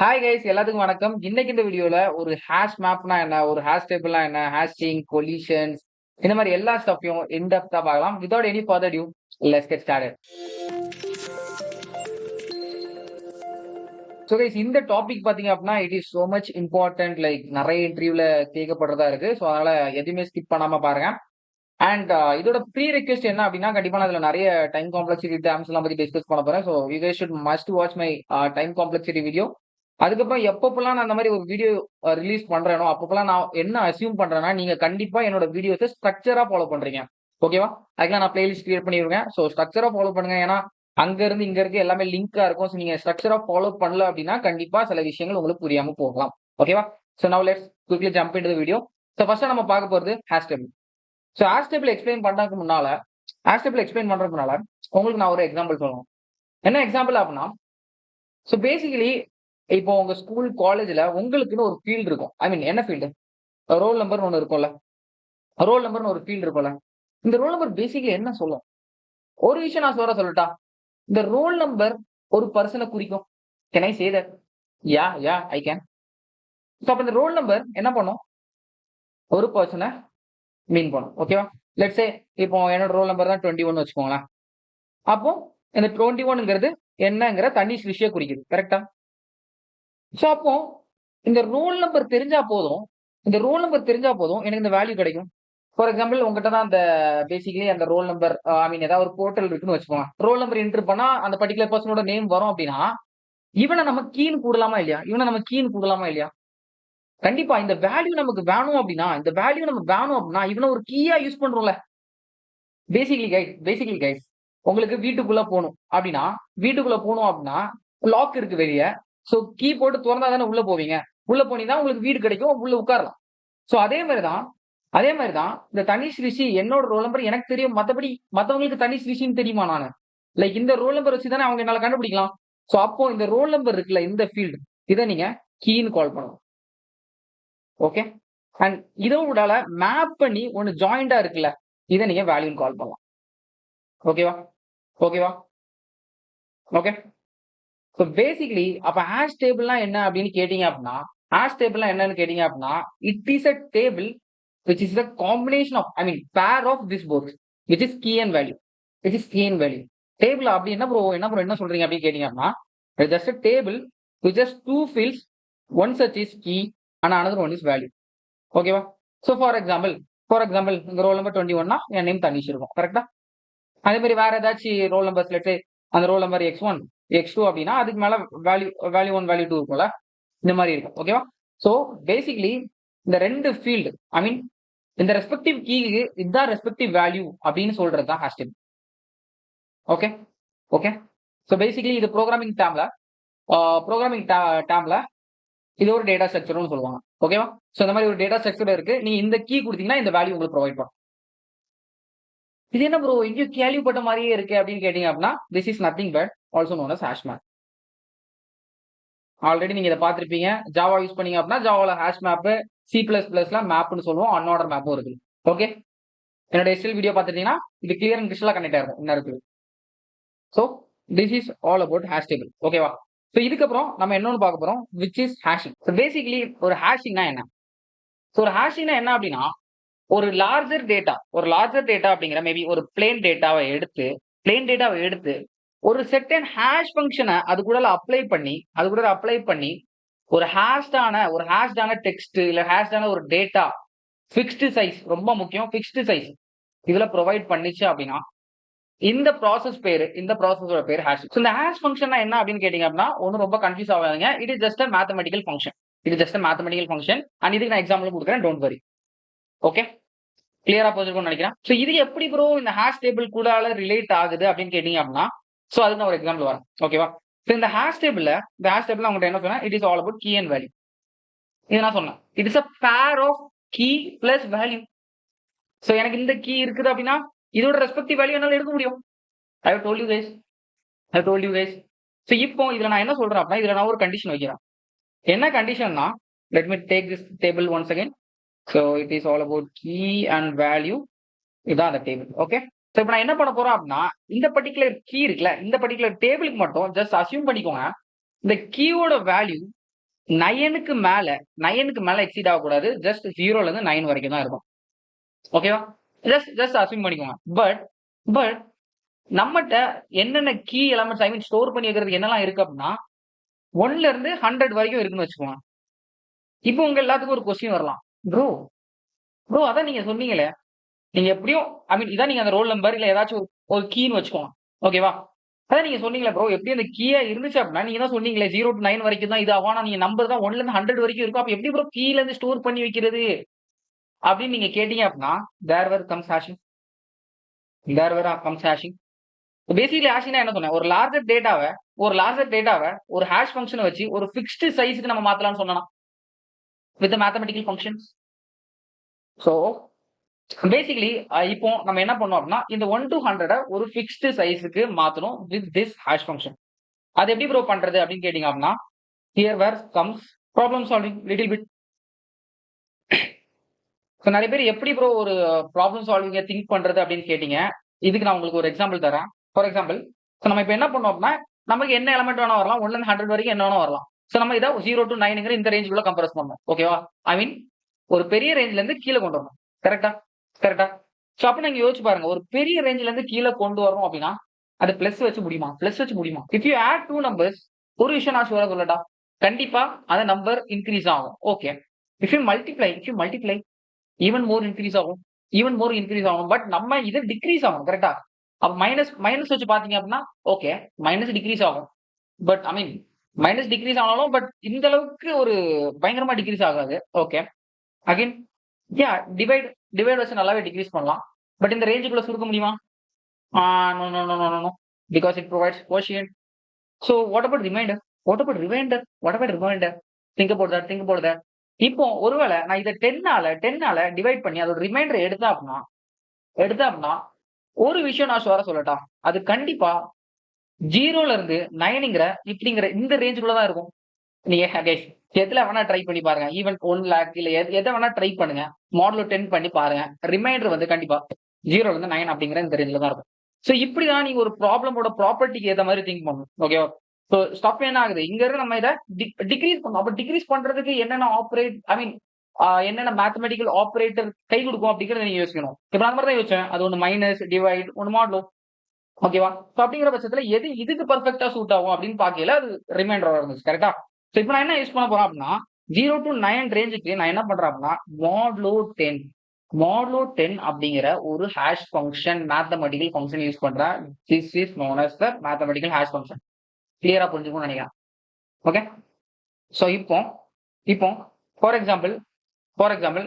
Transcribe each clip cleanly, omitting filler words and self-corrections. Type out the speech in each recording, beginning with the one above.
Hi guys, எல்லாத்துக்கும் வணக்கம். இன்னைக்கு இந்த வீடியோல ஒரு ஹேஷ் மேப்னா என்ன, ஒரு ஹேஷ் டேபிள்னா என்ன, ஹேஷிங், கொலிஷன்ஸ் இந்த மாதிரி எல்லா ஸ்டஃப்பையும் இன் டெப்தா பார்க்கலாம். Without any further due, let's get started. So guys, இந்த டாபிக் பாத்தீங்க அப்படின்னா it is so much important. Like நிறைய இன்டர்வியூல கேட்கப்படுறதா இருக்கு. ஸோ அதனால எதுவுமே ஸ்கிப் பண்ணாம பாருங்க. அண்ட் இதோட ப்ரீ ரெக்வெஸ்ட் என்ன அப்படின்னா, கண்டிப்பா நான் இதுல நிறைய டைம் காம்ப்ளெக்சிட்டி டேர்ம்ஸ் எல்லாம் பத்தி டிஸ்கஸ் பண்ண போறேன். So you guys should must watch my time complexity video. அதுக்கப்புறம் எப்பப்பெல்லாம் நான் அந்த மாதிரி ஒரு வீடியோ ரிலீஸ் பண்றேனோ அப்பப்பெல்லாம் நான் என்ன அசியூம் பண்றேன்னா, நீங்க கண்டிப்பா என்னோட வீடியோஸை ஸ்ட்ரக்சரா ஃபாலோ பண்றீங்க. ஓகேவா? அதுக்கெல்லாம் நான் பிளேலிஸ்ட் கிரியேட் பண்ணிருக்கேன். ஸோ ஸ்ட்ரக்சரா ஃபாலோ பண்ணுங்க. ஏன்னா அங்க இருந்து இங்க இருக்கு எல்லாமே லிங்கா இருக்கும். ஸோ நீங்க ஸ்ட்ரக்சரா ஃபாலோ பண்ணல அப்படின்னா கண்டிப்பா சில விஷயங்கள் உங்களுக்கு புரியாம போகலாம். ஓகேவா? So now let's quickly jump into the video. So first நம்ம பார்க்க போறது ஹேஷ்டேக். ஸோ ஹேஷ்டேபிள் எக்ஸ்பிளைன் பண்றதுக்கு முன்னால ஹேஷ்டேபிள் எக்ஸ்பிளைன் பண்றதுக்கு முன்னால உங்களுக்கு நான் ஒரு எக்ஸாம்பிள் சொல்லணும். என்ன எக்ஸாம்பிள் அப்படின்னா, ஸோ பேசிக்கலி இப்போ உங்க ஸ்கூல் காலேஜ்ல உங்களுக்குன்னு ஒரு ஃபீல்டு இருக்கும். ஐ மீன் என்ன ஃபீல்டு? ரோல் நம்பர்னு ஒன்று இருக்கும்ல. ரோல் நம்பர்னு ஒரு ஃபீல்டு இருக்கும்ல. இந்த ரோல் நம்பர் பேசிக்கலி என்ன சொல்லும்? ஒரு விஷயம் நான் சொல்லட்டா? இந்த ரோல் நம்பர் ஒரு பர்சனை குறிக்கும். Can I say that? Yeah I can. So அப்ப இந்த ரோல் நம்பர் என்ன பண்ணும்? ஒரு பர்சனை மீன் பண்ணும். ஓகேவா? லெட்ஸ் சே இப்போ என்னோட ரோல் நம்பர் தான் 21 வச்சுக்கோங்களேன். அப்போ இந்த 21ங்கிறது என்னங்கிற தனிஷ் ரிஷியை குறிக்குது. கரெக்டா? ஸோ அப்போ இந்த ரோல் நம்பர் தெரிஞ்சா போதும். இந்த ரோல் நம்பர் தெரிஞ்சா போதும் எனக்கு இந்த வேல்யூ கிடைக்கும். ஃபார் எக்ஸாம்பிள் உங்ககிட்ட தான் அந்த பேசிக்கலி அந்த ரோல் நம்பர் ஐ மீன் ஏதாவது ஒரு போர்ட்டல் இருக்குன்னு வச்சுக்கோங்க. ரோல் நம்பர் என்டர் பண்ணா அந்த பர்டிகுலர் பர்சனோட நேம் வரும் அப்படின்னா, இவனை நம்ம கீன்னு கூடலாமா இல்லையா? இவனை நம்ம கீன்னு கூடலாமா இல்லையா? கண்டிப்பா இந்த வேல்யூ நமக்கு வேணும் அப்படின்னா, இந்த வேல்யூ நமக்கு வேணும் அப்படின்னா இவனை ஒரு கீயா யூஸ் பண்றோம்ல. பேசிக்கலி கைஸ் உங்களுக்கு வீட்டுக்குள்ள போகணும் அப்படின்னா, லாக் இருக்கு வெளிய. சோ கீ போட்டு தொறந்தா தானே உள்ள போவீங்க. உள்ள போனீங்கன்னா உங்களுக்கு வீடு கிடைக்கும். உள்ள உட்காரலாம். சோ அதே மாதிரி தான் இந்த தனிஷ் ரிஷி என்னோட ரோல் நம்பர் எனக்கு தெரியும். மத்தபடி மத்தவங்களுக்கு தனிஷ் ரிஷின்னு தெரியுமா நானு? லைக் இந்த ரோல் நம்பர் வச்சு தானே அவங்க என்னால கண்டுபிடிக்கலாம். சோ அப்போ இந்த ரோல் நம்பர் இருக்குல்ல, இந்த ஃபீல்டு இதை நீங்க கீன்னு கால் பண்ணணும். ஓகே. அண்ட் இதோட மேப் பண்ணி ஒன்னு ஜாயிண்டா இருக்குல்ல, இதை நீங்க வேல்யூன்னு கால் பண்ணலாம். ஓகேவா? ஓகேவா? ஓகே. ஸோ பேசிக்கலி அப்ப ஹேஷ் டேபிள்னா என்ன அப்படின்னு கேட்டீங்க அப்படின்னா, ஹேஷ் டேபிள்னா என்னன்னு கேட்டீங்க அப்படின்னா, it is a table which is the combination of I mean pair of this both which is key and value. which is key and value. Table அப்படி என்ன ப்ரோ என்ன சொல்றீங்க அப்படின்னு கேட்டீங்க அப்படின்னா, just a table with just two fields. One such is key and another one is value. ஓகேவா? So for example இந்த roll number 21னா என் name Tanishq இருக்கும். கரெக்டா? அதே மாதிரி வேற ஏதாச்சும் ரோல் நம்பர்ஸ் லெட்ஸ் சே அந்த ரோல் நம்பர் X1 X2 அப்படின்னா அதுக்கு மேல வேல்யூ 1 வேல்யூ 2 இருக்கும்ல, இந்த மாதிரி இருக்கும். ஓகேவா? சோ பேசிக்கலி இந்த ரெண்டு ஃபீல்டு ஐ மீன் இந்த ரெஸ்பெக்டிவ் கீக்கு இதுதான் ரெஸ்பெக்டிவ் வேல்யூ அப்படின்னு சொல்றது தான் hash table. Okay. Okay. So basically இது ப்ரோக்ராமிங் டேம்ல இது ஒரு டேட்டா ஸ்ட்ரக்சர்னு சொல்லுவாங்க. ஓகேவா? சோ இந்த மாதிரி ஒரு டேட்டா ஸ்ட்ரக்சர் இருக்கு. நீ இந்த கீ கொடுத்தீங்கன்னா இந்த வேல்யூ உங்களுக்கு ப்ரொவைட் பண்ணும். இது என்ன ப்ரோ எங்கேயோ கேள்விப்பட்ட மாதிரியே இருக்கு அப்படின்னு கேட்டீங்க அப்படின்னா, this is nothing but also known as hash map. Already நீங்க இதை பார்த்திருப்பீங்க. ஜாவா யூஸ் பண்ணீங்க அப்படின்னா ஜாவால ஹேஷ் மேப், C++ல மேப்னு சொல்லுவோம். அன்ஆர்டர் மேப்பும் இருக்கு. ஓகே. என்னோட எஸ்எல் வீடியோ பார்த்துட்டீங்கன்னா இது கிளியர் அண்ட் கிறிஸ்டலா கனெக்ட் ஆயிருக்கும் என்ன இருக்கு. So this is all about hash table. ஓகேவா? ஸோ இதுக்கப்புறம் நம்ம இன்னொன்று பார்க்க போறோம் which is hashing. So basically ஒரு ஹேஷிங்னா என்ன? ஸோ ஒரு ஹேஷிங்னா என்ன அப்படின்னா, ஒரு லார்ஜர் டேட்டா அப்படிங்கிற மேபி ஒரு பிளேன் டேட்டாவை எடுத்து ஒரு செட்டன் ஹேஷ் ஃபங்க்ஷனை அது கூட அப்ளை பண்ணி ஒரு ஹேஷ்டான டெக்ஸ்ட் இல்ல ஹேஷ்டான ஒரு டேட்டா ஃபிக்ஸ்டு சைஸ், ரொம்ப முக்கியம், ஃபிக்ஸ்டு சைஸ் இதுல ப்ரொவைட் பண்ணிச்சு அப்படின்னா இந்த ப்ராசஸோட பேர் ஹேஷ். இந்த ஹேஷ் ஃபங்க்ஷன் என்ன அப்படின்னு கேட்டீங்க அப்படின்னா ஒன்னும் ரொம்ப கன்ஃபியூஸ் ஆகாதீங்க. It is just a mathematical function. And இதுக்கு நான் எக்ஸாம்பிள் கொடுக்குறேன், டோன்ட் வரி. ஓகே. கிளியரா போயிருக்கும்னு நினைக்கிறேன். சோ இது எப்படி ப்ரோ இந்த ஹேஷ் டேபிள் கூட ரிலேட் ஆகுது அப்படின்னு கேட்டீங்க அப்படின்னா, சோ அதுக்கு நான் ஒரு எக்ஸாம்பிள் வரேன். ஓகேவா? சோ இந்த ஹேஷ் டேபிள்ல உங்ககிட்ட என்ன சொன்னேன், it is all about key and value. இது நான் சொன்னேன், it is a pair of key plus value. So எனக்கு இந்த கீ இருக்குது அப்படின்னா இதோட ரெஸ்பெக்டிவ் வேல்யூ என்னால எடுக்க முடியும். I have told you guys. So இப்போ இதுல நான் என்ன சொல்றேன் அப்படின்னா, இதுல நான் ஒரு கண்டிஷன் வைக்கிறேன். என்ன கண்டிஷன்னா, let me take this table once again. So it is all about key and value. இதுதான் அந்த டேபிள். ஓகே. சோ இப்போ நான் என்ன பண்ண போறேன் அப்படின்னா, இந்த பர்டிகுலர் கீ இருக்குல்ல, இந்த பர்டிகுலர் டேபிளுக்கு மட்டும் ஜஸ்ட் அசியூம் பண்ணிக்கோங்க இந்த கீயோட வேல்யூ 9க்கு மேல 9க்கு மேல எக்ஸீட் ஆகக்கூடாது. ஜஸ்ட் 0ல இருந்து 9 வரைக்கும் தான் இருக்கும். ஓகேவா? ஜஸ்ட் ஜஸ்ட் அஸ்யூம் பண்ணிக்கோங்க. பட் பட் நம்மட்ட என்னென்ன கீ எலிமெண்ட்ஸ் ஐ மீன் ஸ்டோர் பண்ணி வைக்கிறதுக்கு என்னலாம் இருக்கு அப்படின்னா, 1ல இருந்து 100 வரைக்கும் இருக்குன்னு வச்சுக்கோங்க. இப்போ உங்க எல்லாத்துக்கும் ஒரு கொஸ்டின் வரலாம். ப்ரோ ப்ரோ அதான் நீங்க சொன்னீங்களே. நீங்க எப்படியும் ஐ மீன் இதான் நீங்க அந்த ரோல் நம்பர் இல்ல ஏதாச்சும் ஒரு கீன்னு வச்சுக்கோங்க. ஓகேவா? அதான் நீங்க சொன்னீங்களே ப்ரோ எப்படி அந்த கீயா இருந்துச்சு அப்படின்னா, நீங்க தான் சொன்னீங்களே 0 to 9 வரைக்கும் தான் இது ஆகும். ஆனா நீங்க நம்பர் தான் 1ல இருந்து 100 வரைக்கும் இருக்கும். அப்ப எப்படி ப்ரோ கீல இருந்து ஸ்டோர் பண்ணி வைக்கிறது? அப்படின்னு நீங்க கேட்டீங்க அப்படின்னா, தேர் வேர் கம்ஸ் ஹேஷிங். தேர் வேர் கம்ஸ் ஹேஷிங். பேசிக்கலி ஹேஷிங்னா என்ன சொன்னேன்? ஒரு லார்ஜர் டேட்டாவ ஒரு ஹாஷ் ஃபங்ஷன வச்சு ஒரு ஃபிக்ஸ்டு சைஸ்க்கு நம்ம மாத்தலாம்னு சொன்னனா? With mathematical functions. So basically இப்போ நம்ம என்ன பண்ணோம் அப்படின்னா, இந்த 1 to 100 ஒரு ஃபிக்ஸ்டு சைஸ்க்கு மாத்தணும் வித் திஸ் ஹாஷ் ஃபங்ஷன். அது எப்படி ப்ரோ பண்றது அப்படின்னு கேட்டீங்க அப்படின்னா, here where comes problem solving little bit. So நிறைய பேர் எப்படி ப்ரோ ஒரு ப்ராப்ளம் சால்விங்க திங்க் பண்றது அப்படின்னு கேட்டீங்க. இதுக்கு நான் உங்களுக்கு ஒரு எக்ஸாம்பிள் தரேன். ஃபார் எக்ஸாம்பிள், ஸோ நம்ம இப்போ என்ன பண்ணோம் அப்படின்னா, நமக்கு என்ன எலமெண்ட் வேணா வரலாம். 1ல இருந்து 100 வரைக்கும் என்ன வேணா வரலாம். ஸோ நம்ம இதை 0 to 9ங்கிற இந்த ரேஞ்சுக்குள்ள கம்ப்ரஸ் பண்ணணும். ஓகேவா? ஐ மீன் ஒரு பெரிய ரேஞ்ச்ல இருந்து கீழே கொண்டு வரணும். கரெக்டா? கரெக்டா? ஸோ அப்ப நீங்க யோசிச்சு பாருங்க. ஒரு பெரிய ரேஞ்ச்ல இருந்து கீழே கொண்டு வரணும் அப்படின்னா, அது பிளஸ் வச்சு முடியுமா? பிளஸ் வச்சு முடியுமா? இஃப் யூ ஆட் 2 நம்பர்ஸ், ஒரு விஷயம் நான் ஷூரா சொல்லட்டா? கண்டிப்பா அந்த நம்பர் இன்க்ரீஸ் ஆகும். Okay. If you multiply even more increase ஆகும். ஈவன் மோர் இன்க்ரீஸ் ஆகும். பட் நம்ம இது டிக்ரீஸ் ஆகும். கரெக்டா? அப்ப மைனஸ் மைனஸ் வச்சு பாத்தீங்க அப்படின்னா, ஓகே மைனஸ் டிக்ரீஸ் ஆகும். But I mean minus decrease ஆனாலும் பட் இந்த அளவுக்கு ஒரு பயங்கரமா டிக்ரீஸ் ஆகாது. Okay. Again yeah divide divide வச்சு நல்லாவே டிக்ரீஸ் பண்ணலாம். பட் இந்த ரேஞ்சுக்குள்ள சுருக்க முடியுமா? No no no no no because it provides quotient. So what about remainder? What about remainder? What about remainder? Think about that. Think about that. இப்போ ஒருவேளை நான் இதை 10ஆல டிவைட் பண்ணி அதோட ரிமைண்டர் எடுத்தா அப்படின்னா ஒரு விஷயம் நான் ஷுவரா சொல்லட்டா? அது கண்டிப்பா 0ல இருந்து 9ங்கிற இப்படிங்கிற இந்த ரேஞ்சுக்குள்ள தான் இருக்கும். நீங்க கைஸ் எதுல வேணா ட்ரை பண்ணி பாருங்க. ஈவன் 1 லேக் இல்ல எதை வேணா ட்ரை பண்ணுங்க. மாடல் 10 பண்ணி பாருங்க. ரிமைண்டர் வந்து கண்டிப்பா 0ல இருந்து 9 அப்படிங்கிற இந்த ரேஞ்சில தான் இருக்கும். ஸோ இப்படிதான் நீங்க ஒரு ப்ராப்ளமோட ப்ராப்பர்ட்டிக்கு ஏத்த மாதிரி திங்க் பண்ணணும். ஓகேவா? ஸோ ஸ்டப் என்ன ஆகுது? இங்க இருந்து நம்ம இதை டிக்ரீஸ் பண்ணணும். அப்ப டிக்ரீஸ் பண்றதுக்கு என்னென்ன ஆப்ரேட் ஐ மீன் என்னென்ன மேத்தமெட்டிக்கல் ஆப்ரேட்டர் கை கொடுக்கும் அப்படிங்கறத நீங்க யோசிக்கணும். இப்ப நான் மாதிரி தான் யோசிச்சேன். அது ஒன்று மைனஸ் டிவைட் ஒன்று மாடலோ. ஓகேவா? ஸோ அப்படிங்கிற பட்சத்துல எது இதுக்கு பர்ஃபெக்டா சூட் ஆகும் அப்படின்னு பார்க்கல அது ரிமைண்டர் இருந்துச்சு. கரெக்டா? ஸோ இப்போ நான் என்ன யூஸ் பண்ண போறேன் அப்படின்னா 0 to 9 ரேஞ்சுக்கு நான் என்ன பண்றேன் அப்படின்னா மாடுலோ 10 அப்படிங்கிற ஒரு hash function mathematical function use பண்றேன். This is known as the mathematical hash function. கிளியரா புரிஞ்சுக்கணும்னு நினைக்கிறேன். ஓகே. ஸோ இப்போ இப்போ ஃபார் எக்ஸாம்பிள்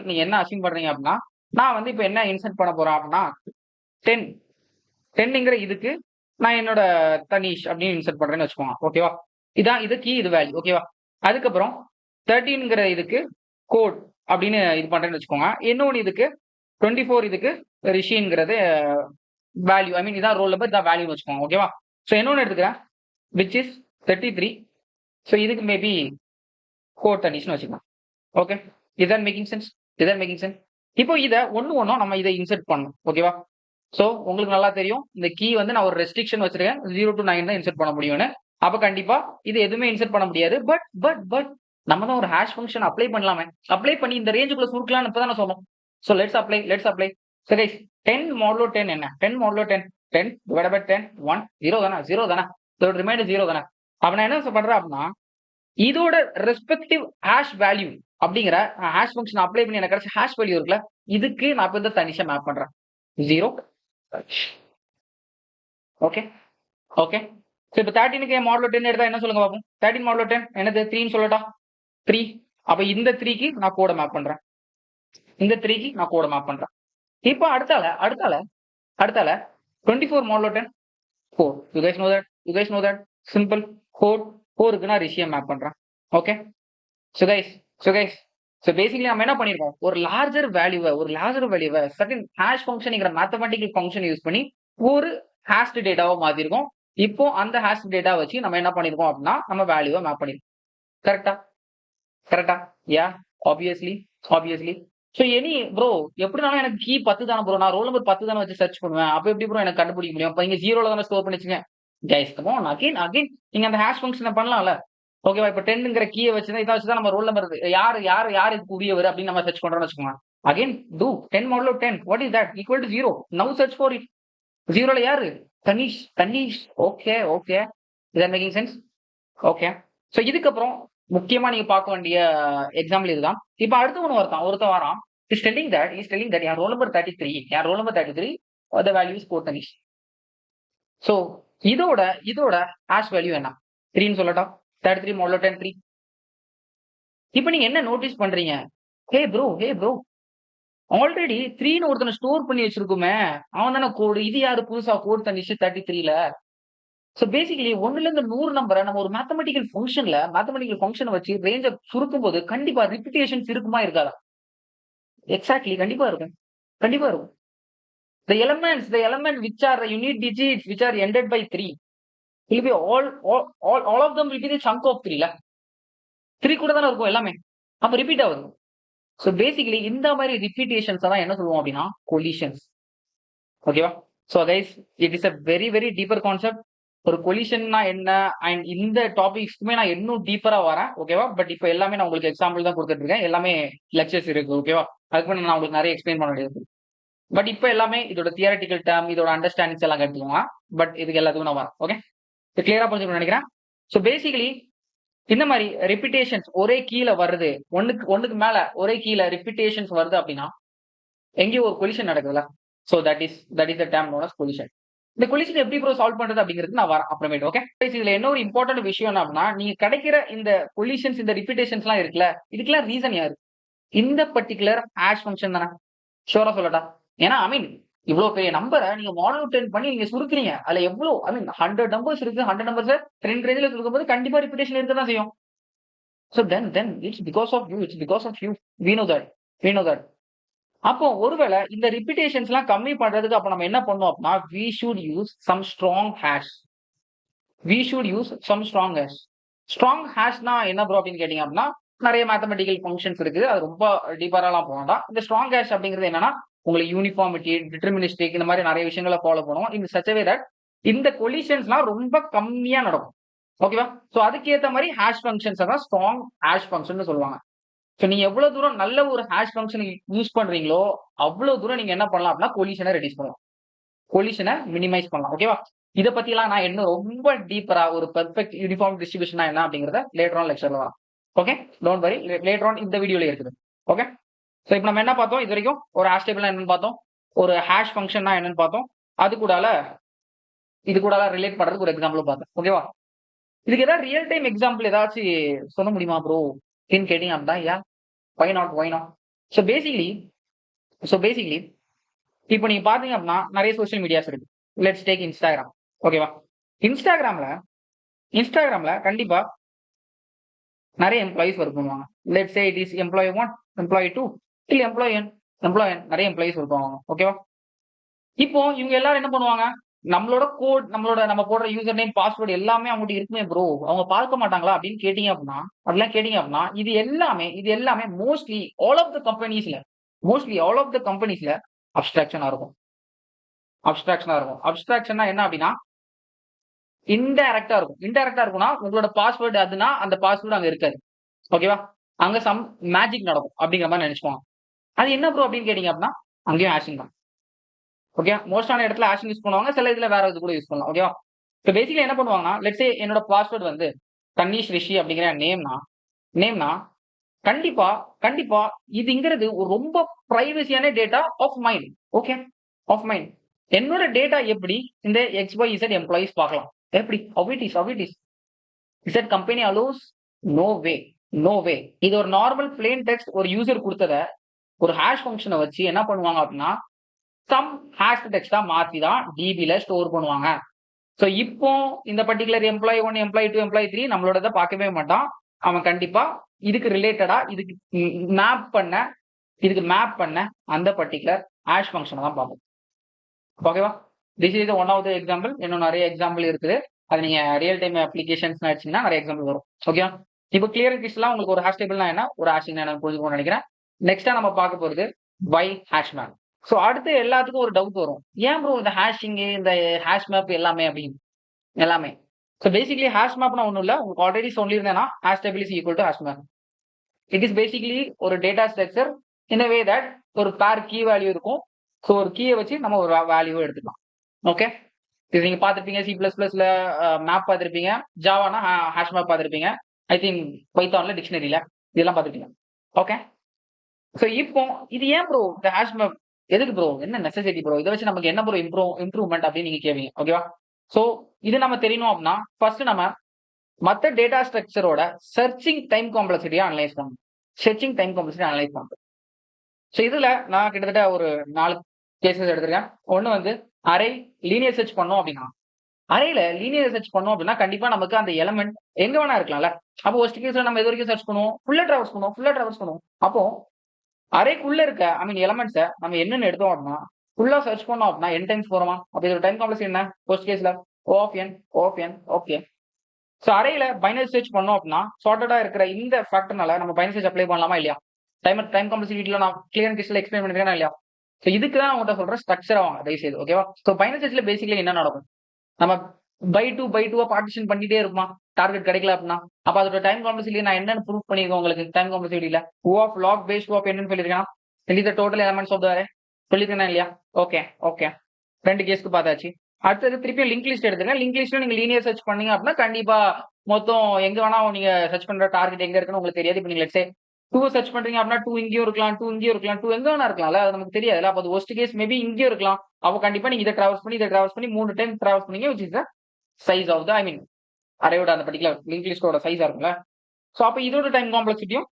நீங்க என்ன அசியூம் பண்றீங்க அப்படின்னா, நான் வந்து இப்போ என்ன இன்சர்ட் பண்ண போறேன் அப்படின்னா 10 10ங்கிற இதுக்கு நான் என்னோட தனிஷ் அப்படின்னு இன்சர்ட் பண்றேன்னு வச்சுக்கோங்க. ஓகேவா? இதான் இது கீ இது வேல்யூ. ஓகேவா? அதுக்கப்புறம் 13ங்கிற இதுக்கு கோட் அப்படின்னு இது பண்றேன்னு வச்சுக்கோங்க. இன்னொன்று இதுக்கு 24 இதுக்கு ரிஷிங்கிறது வேல்யூ ஐ மீன் இதான் ரோல் நம்பர் இதான் வேல்யூன்னு வச்சுக்கோங்க. ஓகேவா? ஸோ இன்னொன்று எடுத்துக்கிறேன் விச் இஸ் 33. ஸோ இதுக்கு மேபி கோட் தனிஷ்னு வச்சுக்கலாம். ஓகே. இதான் மேக்கிங் சென்ஸ். இப்போ இதை ஒன்றும் நம்ம இதை இன்சர்ட் பண்ணணும். ஓகேவா? ஸோ உங்களுக்கு நல்லா தெரியும் இந்த கீ வந்து நான் ஒரு ரெஸ்ட்ரிக்ஷன் வச்சிருக்கேன் 0 to 9 தான் இன்சர்ட் பண்ண முடியும்னு. அப்ப கண்டிப்பா இது எதுவுமே இன்சர்ட் பண்ண முடியாது. பட் நம்ம தான் ஒரு ஹேஷ் ஃபங்க்ஷன் அப்ளை பண்ணலாமே. அப்ளை பண்ணி இந்த ரேஞ்சுக்குள்ள சுருக்கலாம்னு இப்பதான் சொன்னோம். So let's apply. சரி கைஸ் 10 மாடுலோ 10 என்ன? 10 மாடுலோ 10 டிவைட் பை 10 1 0 தானே. இதோட ரிமைண்டர் 0 தானே. அப்ப நான் என்ன பண்றேன் அப்படின்னா இதோட ரெஸ்பெக்டிவ் ஹேஷ் வேல்யூ அப்படிங்கிற ஹேஷ் ஃபங்க்ஷன் அப்ளை பண்ணி எனக்கு கிடைச்ச ஹேஷ் வேல்யூ இருக்குல்ல, இதுக்கு நான் இப்போ இந்த தனிஷா மேப் பண்றேன் 0. ஓகே. ஸோ இப்போ 13க்கு மாடல் 10 எடுத்தா என்ன சொல்லுங்க பார்ப்போம். 13 மாடல் 10 என்னது 3ன்னு சொல்லட்டா? 3. அப்ப இந்த 3க்கு நான் கோட மேப் பண்றேன். இப்போ அடுத்தால 24 model 10 4. You guys know that simple code 4க்கு நான் ரிஷியை மேப் பண்றேன். ஓகே. ஸோ பேசிக்கலி நம்ம என்ன பண்ணிருக்கோம், ஒரு லார்ஜர் வேல்யூவை சர்டன் ஹேஷ் ஃபங்க்ஷன்ங்கிற மேத்தமெட்டிக்கல் ஃபங்க்ஷன் யூஸ் பண்ணி ஒரு ஹேஷ்ட் டேட்டாவை மாத்திருக்கோம். இப்போ அந்த ஹேஷ்ட் டேட்டா வச்சு நம்ம என்ன பண்ணிருக்கோம் அப்படின்னா நம்ம வேல்யூவை மேப் பண்ணிருக்கோம். கரெக்டா? Yeah obviously. ஸோ ப்ரோ எப்படினாலும் எனக்கு கீ 10 தானே ப்ரோ, நான் ரோல் நம்பர் 10 தானே வச்சு சர்ச் பண்ணுவேன். அப்ப எப்படி ப்ரோ எனக்கு கண்டுபிடிக்க முடியும்? அப்ப இங்க 0ல தானே ஸ்டோர் பண்ணி வச்சுங்க. கைஸ் கம் ஆன் அகைன் நீங்க அந்த ஹேஷ் ஃபங்க்ஷனை பண்ணலாம்ல. ஓகேவா? இப்ப 10ங்கிற கீய வச்சுதான் இத வச்சுதான் நம்ம ரோல் நம்பர் யாரு யாரு யார் இதுக்கு உரியவர் அப்படின்னு நம்ம சர்ச் பண்றோம்னு வச்சுக்கோங்க. Again do 10 modulo 10 what is that equal to 0. Now search for it. 0ல யாரு? Dhanish. Dhanish. Okay, okay. Is that making sense? Okay. So இதுக்கப்புறம் முக்கியமா நீங்க பார்க்க வேண்டிய எக்ஸாம்பிள் இதுதான். இப்ப அடுத்து ஒருத்தன் வரான். Is telling that N roll number 33 N roll number 33 the value is 4 Tanish. So இதோட இதோட ஹாஷ் வேல்யூ என்ன? 3ன்னு சொல்லட்டா? 33 மாடுலோ 10 3. இப்ப நீங்க என்ன நோட்டீஸ் பண்றீங்க? ஹே ப்ரோ ஆல்ரெடி 3ன்னு ஒருத்தனை ஸ்டோர் பண்ணி வச்சிருக்குமே. அவன் தானே கோடு. இது யாரு புதுசா கோட் தனிஷ் 33ல. சோ பேசிக்கலி 1ல இருந்து 100 நம்பர நம்ம ஒரு மேத்தமேட்டிக்கல் ஃபங்ஷன வச்சு ரேஞ்ச சுருக்கும்போது கண்டிப்பா ரிப்பிட்டேஷன்ஸ் இருக்குமா இருக்காதா? எக்ஸாக்ட்லி கண்டிப்பா இருக்கும். கண்டிப்பா இருக்கும். the element which are the unit digits which are ended by 3 will be all of them will be the chunk of 3 ல. 3 கூட தானே இருக்கும் எல்லாமே. அப்ப ரிப்பீட் ஆகுது. சோ பேசிக்கலி இந்த மாதிரி ரிப்பீட்டேஷன்ஸ் தான் என்ன சொல்லுவோம் அப்படின்னா கொலிஷன்ஸ். ஓகேவா? So guys it is a very very deeper concept. ஒரு கொலிஷன்னா என்ன அண்ட் இந்த டாபிக்ஸ்க்குமே நான் இன்னும் டீப்பரா வரேன். ஓகேவா? பட் இப்போ எல்லாமே நான் உங்களுக்கு எக்ஸாம்பிள் தான் கொடுத்துட்டு இருக்கேன். எல்லாமே லெக்சர்ஸ் இருக்கு. ஓகேவா? அதுக்கு முன்னாடி நான் உங்களுக்கு நிறைய எக்ஸ்பிளைன் பண்ண வேண்டியது. பட் இப்போ எல்லாமே இதோட தியரட்டிக்கல் டேர்ம் இதோட அண்டர்ஸ்டாண்டிங்ஸ் எல்லாம் கற்றுக்கோங்க. பட் இதுக்கு எல்லாத்துக்கும் நான் வரேன். ஓகே, இது கிளியரா புரிஞ்சுக்கணும்னு நினைக்கிறேன். ஸோ பேசிக்கலி இந்த மாதிரி ரிப்பிட்டேஷன்ஸ் ஒரே கீழே வருது, ஒண்ணுக்கு மேல ஒரே கீழே ரிப்பிட்டேஷன்ஸ் வருது அப்படின்னா எங்கேயும் ஒரு கொலிஷன் நடக்குதுல்ல. So that is the term known as collision. இந்த கொலிஷன் எப்படி ப்ரோ சால்வ் பண்றது அப்படிங்கிறது நான் வரேன் அப்புறமேட்டு. ஓகே, இதுல என்ன ஒரு இம்பார்ட்டன்ட் விஷயம் என்ன அப்படின்னா நீங்க கிடைக்கிற இந்த கொலிஷன்ஸ் இந்த ரிப்பிட்டேஷன்ஸ் எல்லாம் இருக்குல்ல, இதுக்கெல்லாம் ரீசன் யாரு? இந்த பர்டிகுலர் ஹாஷ் ஃபங்க்ஷன் தானே. ஷோரா சொல்லட்டா? ஏன்னா ஐ மீன் இவ்வளவு பெரிய நம்பரை நீங்க மாடல் டென் பண்ணி நீங்க சுருக்குறீங்க. அதுல எவ்வளவு ஐ மீன் 100 நம்பர்ஸ் இருக்கு. 100 நம்பர்ஸ் 2 ரேஞ்சில சுருக்கும்போது கண்டிப்பா ரிப்பிட்டேஷன் இருக்க தான் செய்யும். So then it's because of you. It's because of you. We know that. அப்போ ஒருவேளை இந்த ரிப்பிட்டேஷன்ஸ் எல்லாம் கம்மி பண்றதுக்கு அப்ப நம்ம என்ன பண்ணோம் அப்படின்னா we should use some strong hash. Strong ஹேஷ்னா என்ன ப்ரோ அப்படின்னு கேட்டீங்க அப்படின்னா நிறைய மேத்தமெட்டிக்கல் ஃபங்க்ஷன்ஸ் இருக்கு. அது ரொம்ப டீப்பராலாம் போக வேண்டாம். இந்த ஸ்ட்ராங் ஹேஷ் அப்படிங்கிறது என்னன்னா உங்களுக்கு யூனிஃபார்மிட்டி, டிட்டர்மினிஸ்டிக் இந்த மாதிரி நிறைய விஷயங்களை ஃபாலோ பண்ணுவோம். இந்த சச்சவே தட் இந்த கொலிஷன்ஸ்லாம் ரொம்ப கம்மியா நடக்கும். ஓகேவா? ஸோ அதுக்கேற்ற மாதிரி ஹேஷ் ஃபங்க்ஷன்ஸ் தான் ஸ்ட்ராங் ஹேஷ் ஃபங்க்ஷன் சொல்லுவாங்க. ஸோ நீங்க எவ்வளவு தூரம் நல்ல ஒரு ஹேஷ் ஃபங்க்ஷன் யூஸ் பண்றீங்களோ அவ்வளவு தூரம் நீங்க என்ன பண்ணலாம் அப்படின்னா கொலிஷனை ரெடியூஸ் பண்ணலாம், கொலிஷனை மினிமைஸ் பண்ணலாம். ஓகேவா? இதை பத்திலாம் நான் இன்னும் ரொம்ப டீப்பரா ஒரு பெர்ஃபெக்ட் யூனிஃபார்ம் டிஸ்ட்ரிபியூஷனா என்ன அப்படிங்கிறத லேட்டர் ஆன் லெக்சர்ல வரும். Okay, don't worry, later on இந்த வீடியோல இருக்குது. ஓகே, ஸோ இப்போ நம்ம என்ன பார்த்தோம்? இது வரைக்கும் ஒரு ஹேஷ் டேபிள்னா என்னன்னு பார்த்தோம், ஒரு ஹேஷ் ஃபங்க்ஷன்னா என்னன்னு பார்த்தோம், இது கூட ரிலேட் பண்றதுக்கு ஒரு எக்ஸாம்பிளும் பார்த்தோம். ஓகேவா? இதுக்கு ஏதாவது ரியல் டைம் எக்ஸாம்பிள் ஏதாச்சும் சொல்ல முடியுமா ப்ரோ அப்படின்னு கேட்டீங்க அப்படின்னா யா வை நாட். ஸோ பேசிக்கலி இப்போ நீங்க பாத்தீங்க அப்படின்னா நிறைய சோஷியல் மீடியாஸ் இருக்கு. Let's take Instagram. ஓகேவா? இன்ஸ்டாகிராம்ல கண்டிப்பா நிறைய எம்ப்ளாயிஸ் ஒர்க் பண்ணுவாங்க. Let's say it is employee 1, employee 2 இல்ல எம்ப்ளாயி n நிறைய எம்ப்ளாயிஸ் ஒர்க் பண்ணுவாங்க. ஓகேவா? இப்போ இவங்க எல்லாரும் என்ன பண்ணுவாங்க? நம்மளோட கோட், நம்ம போடுற யூசர் நேம், பாஸ்வேர்டு எல்லாமே அவங்ககிட்ட இருக்குமே ப்ரோ, அவங்க பார்க்க மாட்டாங்களா அப்படின்னு கேட்டீங்க அப்படின்னா இது எல்லாமே மோஸ்ட்லி ஆல் ஆஃப் த கம்பெனிஸ்ல அப்ஸ்ட்ராக்ஷனா இருக்கும். அப்ஸ்ட்ராக்ஷனா என்ன அப்படின்னா இன்டைரக்டா இருக்கும்னா உங்களோட பாஸ்வேர்டு அதுனா அந்த பாஸ்வேர்டு அங்க இருக்காது. ஓகேவா? அங்க சம் மேஜிக் நடக்கும் அப்படிங்கிற மாதிரி நினைச்சுக்கோங்க. அது என்ன ப்ரோ அப்படின்னு கேட்டீங்க அப்படின்னா அங்கேயும் ஹேஷிங் தான். ஓகே, மோஸ்டான இடத்துல ஹேஷிங் யூஸ் பண்ணுவாங்க, சில இதுல வேற இது கூட யூஸ் பண்ணலாம். ஓகேவா? இப்போ பேசிக்கலி என்ன பண்ணுவாங்கன்னா லெட்ஸ் சே என்னோட பாஸ்வேர்டு வந்து தனீஷ் ரிஷி அப்படிங்கிற நேம்னா கண்டிப்பா இதுங்கிறது ஒரு ரொம்ப பிரைவசியான data of mind. Okay, of mind. என்னோட டேட்டா எப்படி இந்த XYZ எம்ப்ளாயிஸ் பார்க்கலாம்? எப்படி? how it is is that company allows? no way. இது ஒரு நார்மல் பிளேன் டெக்ஸ்ட் ஒரு யூசர் கொடுத்தத ஒரு ஹேஷ் ஃபங்க்ஷனை வச்சு என்ன பண்ணுவாங்க அப்படின்னா சம் ஹேஷ் டெக்ஸ்டா மாத்தி தான் டிபில ஸ்டோர் பண்ணுவாங்க. ஸோ இப்போ இந்த பர்டிகுலர் எம்ப்ளாயி 1, எம்ப்ளாயி 2, எம்ப்ளாயி 3 நம்மளோட பார்க்கவே மாட்டான். அவன் கண்டிப்பா இதுக்கு ரிலேட்டடா இதுக்கு மேப் பண்ண அந்த பர்டிகுலர் ஹேஷ் ஃபங்க்ஷனை தான் பார்ப்போம். ஓகேவா? This is one of the example. இன்னும் நிறைய எக்ஸாம்பிள் இருக்குது. அது நீங்க ரியல் டைம் அப்ளிகேஷன்ஸ் அடிச்சீங்கன்னா நிறைய எக்ஸாம்பிள் வரும். ஓகே, இப்போ கிளியர் கிஸ்லாம் உங்களுக்கு ஒரு ஹேஷ் டேபிள்னா என்ன, ஒரு ஹேஷிங் என்ன புரிஞ்சுக்கணும்னு நினைக்கிறேன். நெக்ஸ்டா நம்ம பார்க்க போறது வை ஹேஷ் மேப். ஸோ அடுத்து எல்லாத்துக்கும் ஒரு டவுட் வரும், ஏன் ப்ரோ இந்த ஹேஷிங், இந்த ஹேஷ் மேப் எல்லாமே அப்படின்னு. ஸோ பேசிக்கலி ஹேஷ் மேப்னா ஒன்றும் இல்லை, உங்களுக்கு ஆல்ரெடி சொல்லியிருந்தேன்னா hash table is equal to hash map. It is basically ஒரு data structure in way that ஒரு பேர் கீ வேல்யூ இருக்கும். ஸோ ஒரு கீயை வச்சு நம்ம ஒரு வேல்யூவை எடுத்துக்கலாம். ஓகே, இது நீங்க பார்த்துருப்பீங்க, C++ல மேப் பார்த்துருப்பீங்க, ஜாவானா ஹேஷ் மேப் பார்த்துருப்பீங்க, ஐ திங்க் பைத்தான்ல டிக்ஷனரியில இதெல்லாம் பார்த்துருப்பீங்க. ஓகே, ஸோ இப்போ இது ஏன் ப்ரோ இந்த ஹேஷ் மேப் எதுக்கு ப்ரோ, என்ன நெசசிட்டி ப்ரோ, இதை வச்சு நமக்கு என்ன ப்ரோ இம்ப்ரூவ்மெண்ட் அப்படின்னு நீங்க கேட்பீங்க. ஓகேவா, ஸோ இது நம்ம தெரியணும் அப்படின்னா ஃபர்ஸ்ட் நம்ம மற்ற டேட்டா ஸ்ட்ரக்சரோட சர்ச்சிங் டைம் காம்ப்ளெக்சிட்டியை அனலைஸ் பண்ணணும். சர்ச்சிங் டைம் காம்ப்ளெக்சிட்டி அனலைஸ் பண்ணுறது. ஸோ இதுல நான் கிட்டத்தட்ட ஒரு 4 கேசஸ் எடுத்திருக்கேன். ஒன்று வந்து அரே லீனியர் சர்ச் பண்ணோம் அப்படின்னா, அரேல லீனியர் சர்ச் பண்ணோம் அப்படின்னா கண்டிப்பா நமக்கு அந்த எலமெண்ட் எங்க வேணா இருக்கலாம்ல. அப்போ ஒஸ்ட் கேஸ்ல நம்ம எது வரைக்கும் சர்ச் பண்ணுவோம், ஃபுல்லா டிராவல்ஸ் பண்ணுவோம். அப்போ அரேக்குள்ள இருக்க எலமெண்ட்ஸை நம்ம என்னன்னு எடுத்தோம் அப்படின்னா ஃபுல்லா சர்ச் பண்ணோம் அப்படின்னா n டைம்ஸ் போறோமா. அப்போ இதோட டைம் காம்ப்ளெக்ஸ் என்ன, ஒஸ்ட் கேஸ்ல O of n. Okay, so அரேல பைனரி சர்ச் பண்ணோம் அப்படின்னா சார்ட்டடா இருக்கிற இந்த ஃபேக்டர்னால நம்ம பைனரி சர்ச் அப்ளை பண்ணலாமா இல்லையா. டைம் காம்ப்ளெக்சிட்டில நான் கிளியர் அண்ட் கிறிஸ்டல் எக்ஸ்பிளைன் பண்ணிருக்கேனா இல்லையா. ஸோ இதுக்கு தான் உங்கள்கிட்ட சொல்ற ஸ்ட்ரக்சர் ஆகும் தயவுசெய்து. ஓகேவா, ஸோ பைனரி சர்ச்ல பேசிக்கலி என்ன நடக்கும், நம்ம பை டூ பார்ட்டிஷன் பண்ணிட்டே இருக்குமா டார்கெட் கிடைக்கல அப்படின்னா. அப்ப அதோட டைம் காம்ப்ளெக்சிட்டி நான் என்னன்னு ப்ரூவ் பண்ணிருக்கேன் உங்களுக்கு. டைம் காம்ப்ளெக்சிட்டியில O of log base 2 of என்னன்னு சொல்லியிருக்கேன். இந்த total elements of the array சொல்லியிருக்கேனா இல்லையா. ஓகே, 2 கேஸ்க்கு பார்த்தாச்சு. அடுத்தது திருப்பி லிங்க் லிஸ்ட் எடுத்துங்க. லிங்க் லிஸ்ட்ல நீங்க லீனியர் சர்ச் பண்ணீங்க அப்படின்னா கண்டிப்பா மொத்தம் எங்க வேணா நீங்க சர்ச் பண்ற டார்கெட் எங்க இருக்குன்னு உங்களுக்கு தெரியாது. இப்போ நீங்க லெட்ஸ் சே 2 சர்ச் பண்றீங்க அப்படின்னா 2 இங்கேயும் இருக்கலாம், 2 இங்கேயும் இருக்கலாம், 2 எங்க வேணா இருக்கலாம்ல, அது நமக்கு தெரியாதுல்ல. அப்போ ஒஸ்ட் கேஸ் மேபி இங்கேயும் இருக்கலாம். அப்போ கண்டிப்பா நீங்க இதை டிராவல்ஸ் பண்ணி 3 டைம் டிராவல்ஸ் பண்ணீங்க, which is the size of the அரேயோட அந்த பர்டிகுலர் லிங்க் லிஸ்டோட சைஸா இருக்கும்ல. ஸோ அப்போ இதோட டைம் காம்ப்ளெக்சிட்டியும்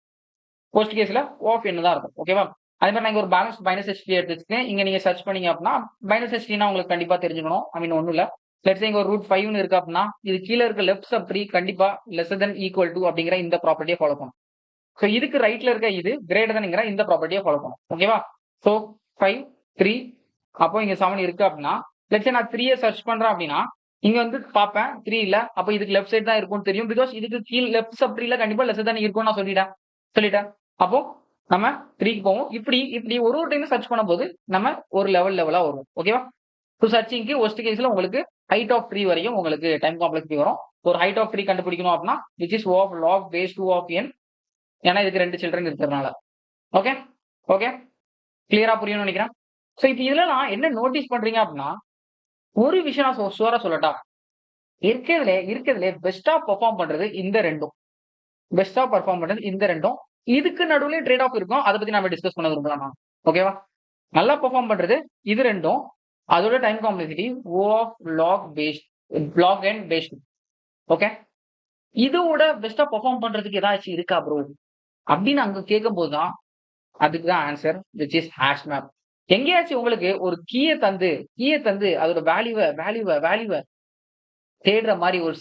போஸ்ட் கேஸ்ல ஆஃப் என்ன தான் இருக்கும். ஓகேவா, அதே மாதிரி நான் ஒரு பேலன்ஸ் பைனரி சர்ச் ட்ரீ எடுத்து வச்சுக்கேன். இங்க நீங்க சர்ச் பண்ணீங்க அப்படின்னா பைனரி சர்ச் ட்ரீனா உங்களுக்கு கண்டிப்பா தெரிஞ்சுக்கணும். ஒன்றும் இல்லை, லெட்ஸ் இங்க ஒரு ரூட் 5 இருக்கு அப்படின்னா இது கீழே இருக்க லெஃப்ட் சப் ட்ரீ கண்டிப்பா லெஸ் தென் ஈக்குவல் டு அப்படிங்கிற இந்த ப்ராப்பர்ட்டியை ஃபாலோ பண்ணும். ஸோ இதுக்கு ரைட்ல இருக்க இது கிரேட்டர் தென்ங்கிற இந்த ப்ராப்பர்ட்டியை ஃபாலோ பண்ணும். ஓகேவா, ஸோ 5 3 அப்போ இங்க 7 இருக்கு அப்படின்னா லெட்ஸ் நான் 3 சர்ச் பண்றேன் அப்படின்னா இங்க வந்து பார்ப்பேன் 3 இல்ல, அப்போ இதுக்கு லெஃப்ட் சைடு தான் இருக்கும்னு தெரியும். பிகாஸ் இதுக்கு கீழ் லெஃப்ட் சப் ட்ரீல கண்டிப்பா லெஸ் தான் இருக்கும்னு நான் சொல்லிட்டேன். அப்போ நம்ம 3க்கு போவோம். இப்படி ஒரு டைம் சர்ச் பண்ணும்போது நம்ம ஒரு லெவலா வரும். ஓகேவா, ஸோ சர்ச்சிங்க்கு ஒஸ்ட் கேஸ்ல உங்களுக்கு ஹைட் ஆஃப் ட்ரீ வரையும் உங்களுக்கு டைம் காம்ப்ளெக்சிட்டி வரும். ஒரு ஹைட் ஆஃப் ட்ரீ கண்டுபிடிக்கணும் அப்படின்னா which is O of log base 2 of n. ஏன்னா இதுக்கு 2 சில்ட்ரன் இருக்கிறதுனால. ஓகே கிளியரா புரியும்னு நினைக்கிறேன். ஸோ இப்போ இதுல நான் என்ன நோட்டீஸ் பண்றீங்க அப்படின்னா ஒரு விஷயம் நான் ஷுவரா சொல்லட்டா, இருக்கிறதுல பெஸ்டா பெர்ஃபார்ம் பண்றது இந்த ரெண்டும். இதுக்கு நடுவுல ட்ரேட் ஆஃப் இருக்கும், அதை பத்தி நம்ம டிஸ்கஸ் பண்ண விரும்பலாம். ஓகேவா, நல்லா பெர்ஃபார்ம் பண்றது இது ரெண்டும். அதோட time complexity O of log n base 2. Okay, இதோட பெஸ்டா பெர்ஃபார்ம் பண்றதுக்கு ஏதாச்சும் இருக்கா ப்ரோ அப்படின்னு அங்க கேட்கும் போதுதான் அதுக்கு தான் answer which is hash map. எங்கேயாச்சும் உங்களுக்கு ஒரு கீயை தந்து அதோட வேல்யூவை தேடுற மாதிரி ஒரு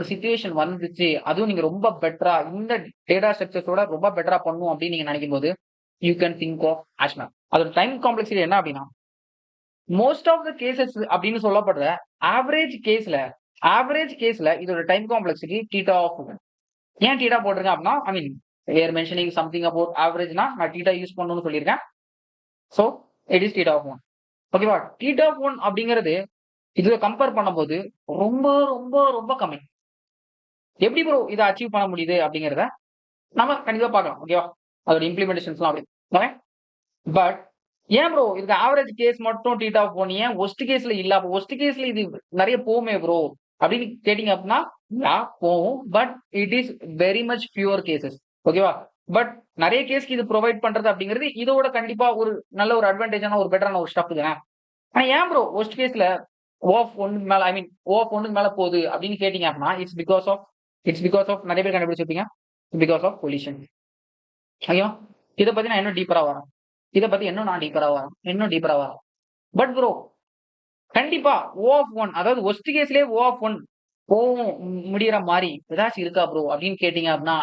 சிச்சுவேஷன் வந்துச்சு, அதுவும் நீங்க ரொம்ப பெட்டரா இந்த டேட்டா ஸ்ட்ரக்சர்ஸோட ரொம்ப பெட்டரா பண்ணும் அப்படின்னு நீங்க நினைக்கும் போது you can think of hash map. அதோட டைம் காம்ப்ளெக்சிட்டி என்ன அப்படின்னா மோஸ்ட் ஆஃப் த கேசஸ் அப்படின்னு சொல்லப்படுற ஆவரேஜ் கேஸ்ல இதோட டைம் காம்ப்ளெக்சிட்டி தீட்டா ஆஃப். ஏன் தீட்டா போட்டிருக்கேன் அப்படின்னா வேர் மென்ஷனிங் சம்திங் அபவுட் ஆவரேஜ்னா நான் தீட்டா யூஸ் பண்ணணும்னு சொல்லியிருக்கேன். So it is theta of 1. ஓகேவா, தீட்டா ஆஃப் 1 அப்படிங்கிறது இதுல கம்பேர் பண்ணும்போது ரொம்ப ரொம்ப ரொம்ப கம்மி. எப்படி ப்ரோ இதை அச்சீவ் பண்ண முடியுது அப்படிங்கிறத நம்ம கண்டிப்பா பார்க்கலாம். ஓகேவா, அதோட இம்ப்ளிமெண்டேஷன்ஸ்லாம் அப்படி. ஓகே, பட் ஏன் ப்ரோ இதுக்கு ஆவரேஜ் கேஸ் மட்டும் தீட்டா ஆஃப் 1, ஏன் ஒஸ்ட் கேஸ்ல இல்ல, அப்போ ஒஸ்ட் கேஸ்ல இது நிறைய போகுமே ப்ரோ அப்படின்னு கேட்டீங்க அப்படின்னா போகும், but it is very much pure cases. ஓகேவா, பட் நிறைய கேஸ்க்கு இது ப்ரொவைட் பண்றது அப்படிங்கிறது இதோட கண்டிப்பா ஒரு நல்ல ஒரு அட்வான்டேஜான ஒரு பெட்டரான ஒரு ஸ்டப் தானே. ஆனா ஏன் ப்ரோ ஒஸ்ட் கேஸ்ல O of 1 மேல போகுது அப்படின்னு கேட்டீங்க அப்படின்னா இட்ஸ் பிகாஸ் ஆஃப் நிறைய பேர் கண்டுபிடிச்சிருப்பீங்க, பிகாஸ் ஆஃப் பொல்யூஷன். ஐயோ, இதை பத்தி நான் இன்னும் டீப்பரா வரேன். பட் ப்ரோ கண்டிப்பா O of 1, அதாவது ஒஸ்ட் கேஸ்லயே O of 1 போகும் முடியற மாதிரி ஏதாச்சும் இருக்கா ப்ரோ அப்படின்னு கேட்டீங்க அப்படின்னா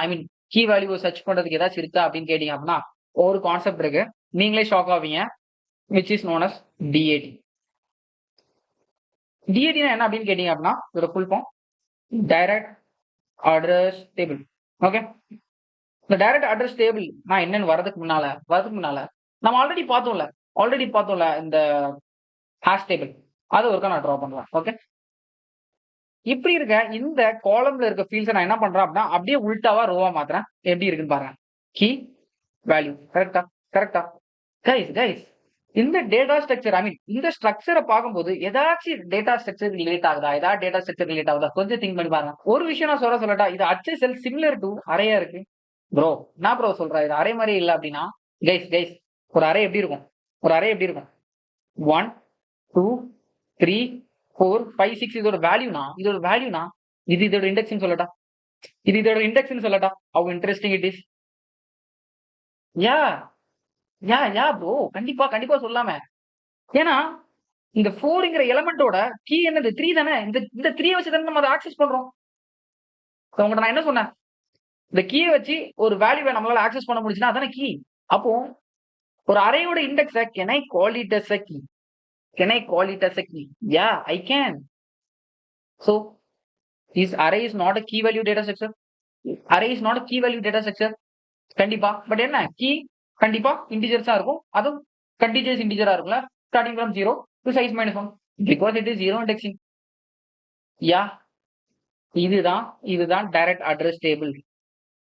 கீ வேல்யூ சர்ச் பண்றதுக்கு ஏதாச்சும் இருக்கா அப்படின்னு கேட்டீங்க அப்படின்னா ஒரு கான்செப்ட் இருக்கு, நீங்களே ஷாக் ஆவீங்க, which is known as DAT. DAT என்ன அப்படின்னு கேட்டீங்க அப்படின்னா இதோட full form direct address table. Okay, இந்த டைரக்ட் அட்ரஸ் டேபிள் நான் என்னன்னு வரதுக்கு முன்னால நம்ம ஆல்ரெடி பார்த்தோம்ல இந்த ஹேஷ் டேபிள், அது ஒருக்கா நான் ட்ரா பண்ணுவேன். ஓகே, இப்படி இருக்க இந்த காலம்ல இருக்க ஃபீல்ட்ஸ் நான் என்ன பண்றேன் அப்படின்னா அப்படியே உல்டாவா ரோவா மாத்துறேன். எப்படி இருக்குன்னு பாருங்க. கீ வேல்யூ கரெக்டா கரெக்டா கைஸ் கைஸ் இந்த டேட்டா ஸ்ட்ரக்சர் ஐ மீன் இந்த ஸ்ட்ரக்சரை பார்க்கும்போது ஏதாச்சும் டேட்டா ஸ்ட்ரக்சர் ரிலேட் ஆகுதா, ஏதாவது டேட்டா ஸ்ட்ரக்சர் ரிலேட் ஆகுதா கொஞ்சம் திங்க் பண்ணி பாருங்க. ஒரு விஷயம் நான் சொல்லட்டா, இது HSL சிமிலர் டு அரேயா இருக்கு ப்ரோ. நான் ப்ரோ சொல்றேன் இது அரே மாதிரி இல்லை அப்படின்னா கைஸ் கைஸ் ஒரு அரே எப்படி இருக்கும், ஒரு அரே எப்படி இருக்கும் 1 2 3 4 5 6 இதோட வேல்யூனா இது இதோட இண்டெக்ஸ்னு சொல்லட்டா, இது இதோட இண்டெக்ஸ்னு சொல்லட்டா. How interesting it is. Yeah yeah yeah bro கண்டிப்பா கண்டிப்பா சொல்லாம. ஏன்னா இந்த 4ங்கிற எலமெண்டோட கீ என்னது 3 தானே. இந்த 3 வச்சு தானே நம்ம அதை ஆக்சஸ் பண்றோம். உங்கள்கிட்ட நான் என்ன சொன்னேன், இந்த கீயை வச்சு ஒரு வேல்யூவை நம்மளால ஆக்சஸ் பண்ண முடிச்சுன்னா அதானே கீ. அப்போ ஒரு அரேயோட இண்டெக்ஸை can I call it as a key, can I call it as a key? Yeah, I can. So this array is not a key value data structure. Array is not a key value data structure. கண்டிப்பா. But என்ன key கண்டிப்பா இன்டிஜர்ஸா இருக்கும். அதுவும் contagious இன்டிஜரா இருக்கும்ல, starting from 0 to size -1 because it is 0 indexing. யா இதுதான் direct address table.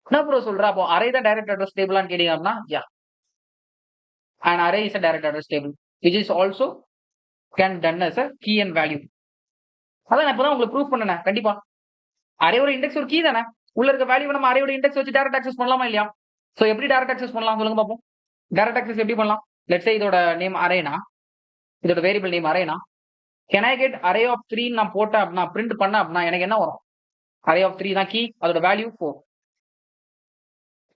என்ன bro சொல்ற, அப்போ அரே தான் டைரக்ட் அட்ரஸ் டேபிளான்னு கேட்டீங்கன்னா யா, an array is a direct address table which is also can done as a key and value. அதான் நான் இப்பதான் உங்களுக்கு ப்ரூஃப் பண்ணேன். கண்டிப்பா அரேயோட இண்டெக்ஸ் ஒரு கீ தானே, உள்ள இருக்க வேல்யூ நம்ம அரேயோட இண்டெக்ஸ் வச்சு டைரக்ட் ஆக்சஸ் பண்ணலாமா இல்லையா? சோ எப்படி டைரக்ட் ஆக்சஸ் பண்ணலாம் சொல்லுங்க பாப்போம். டைரக்ட் ஆக்சஸ் எப்படி பண்ணலாம்? லெட்ஸ் சே இதோட நேம் அரேனா, இதோட வேரியபிள் நேம் அரேனா, can I get array of 3 நான் போட்டேன் அப்படின்னா பிரிண்ட் பண்ண அப்படின்னா எனக்கு என்ன வரும்? அரே ஆஃப் 3 தான் கீ, அதோட வேல்யூ 4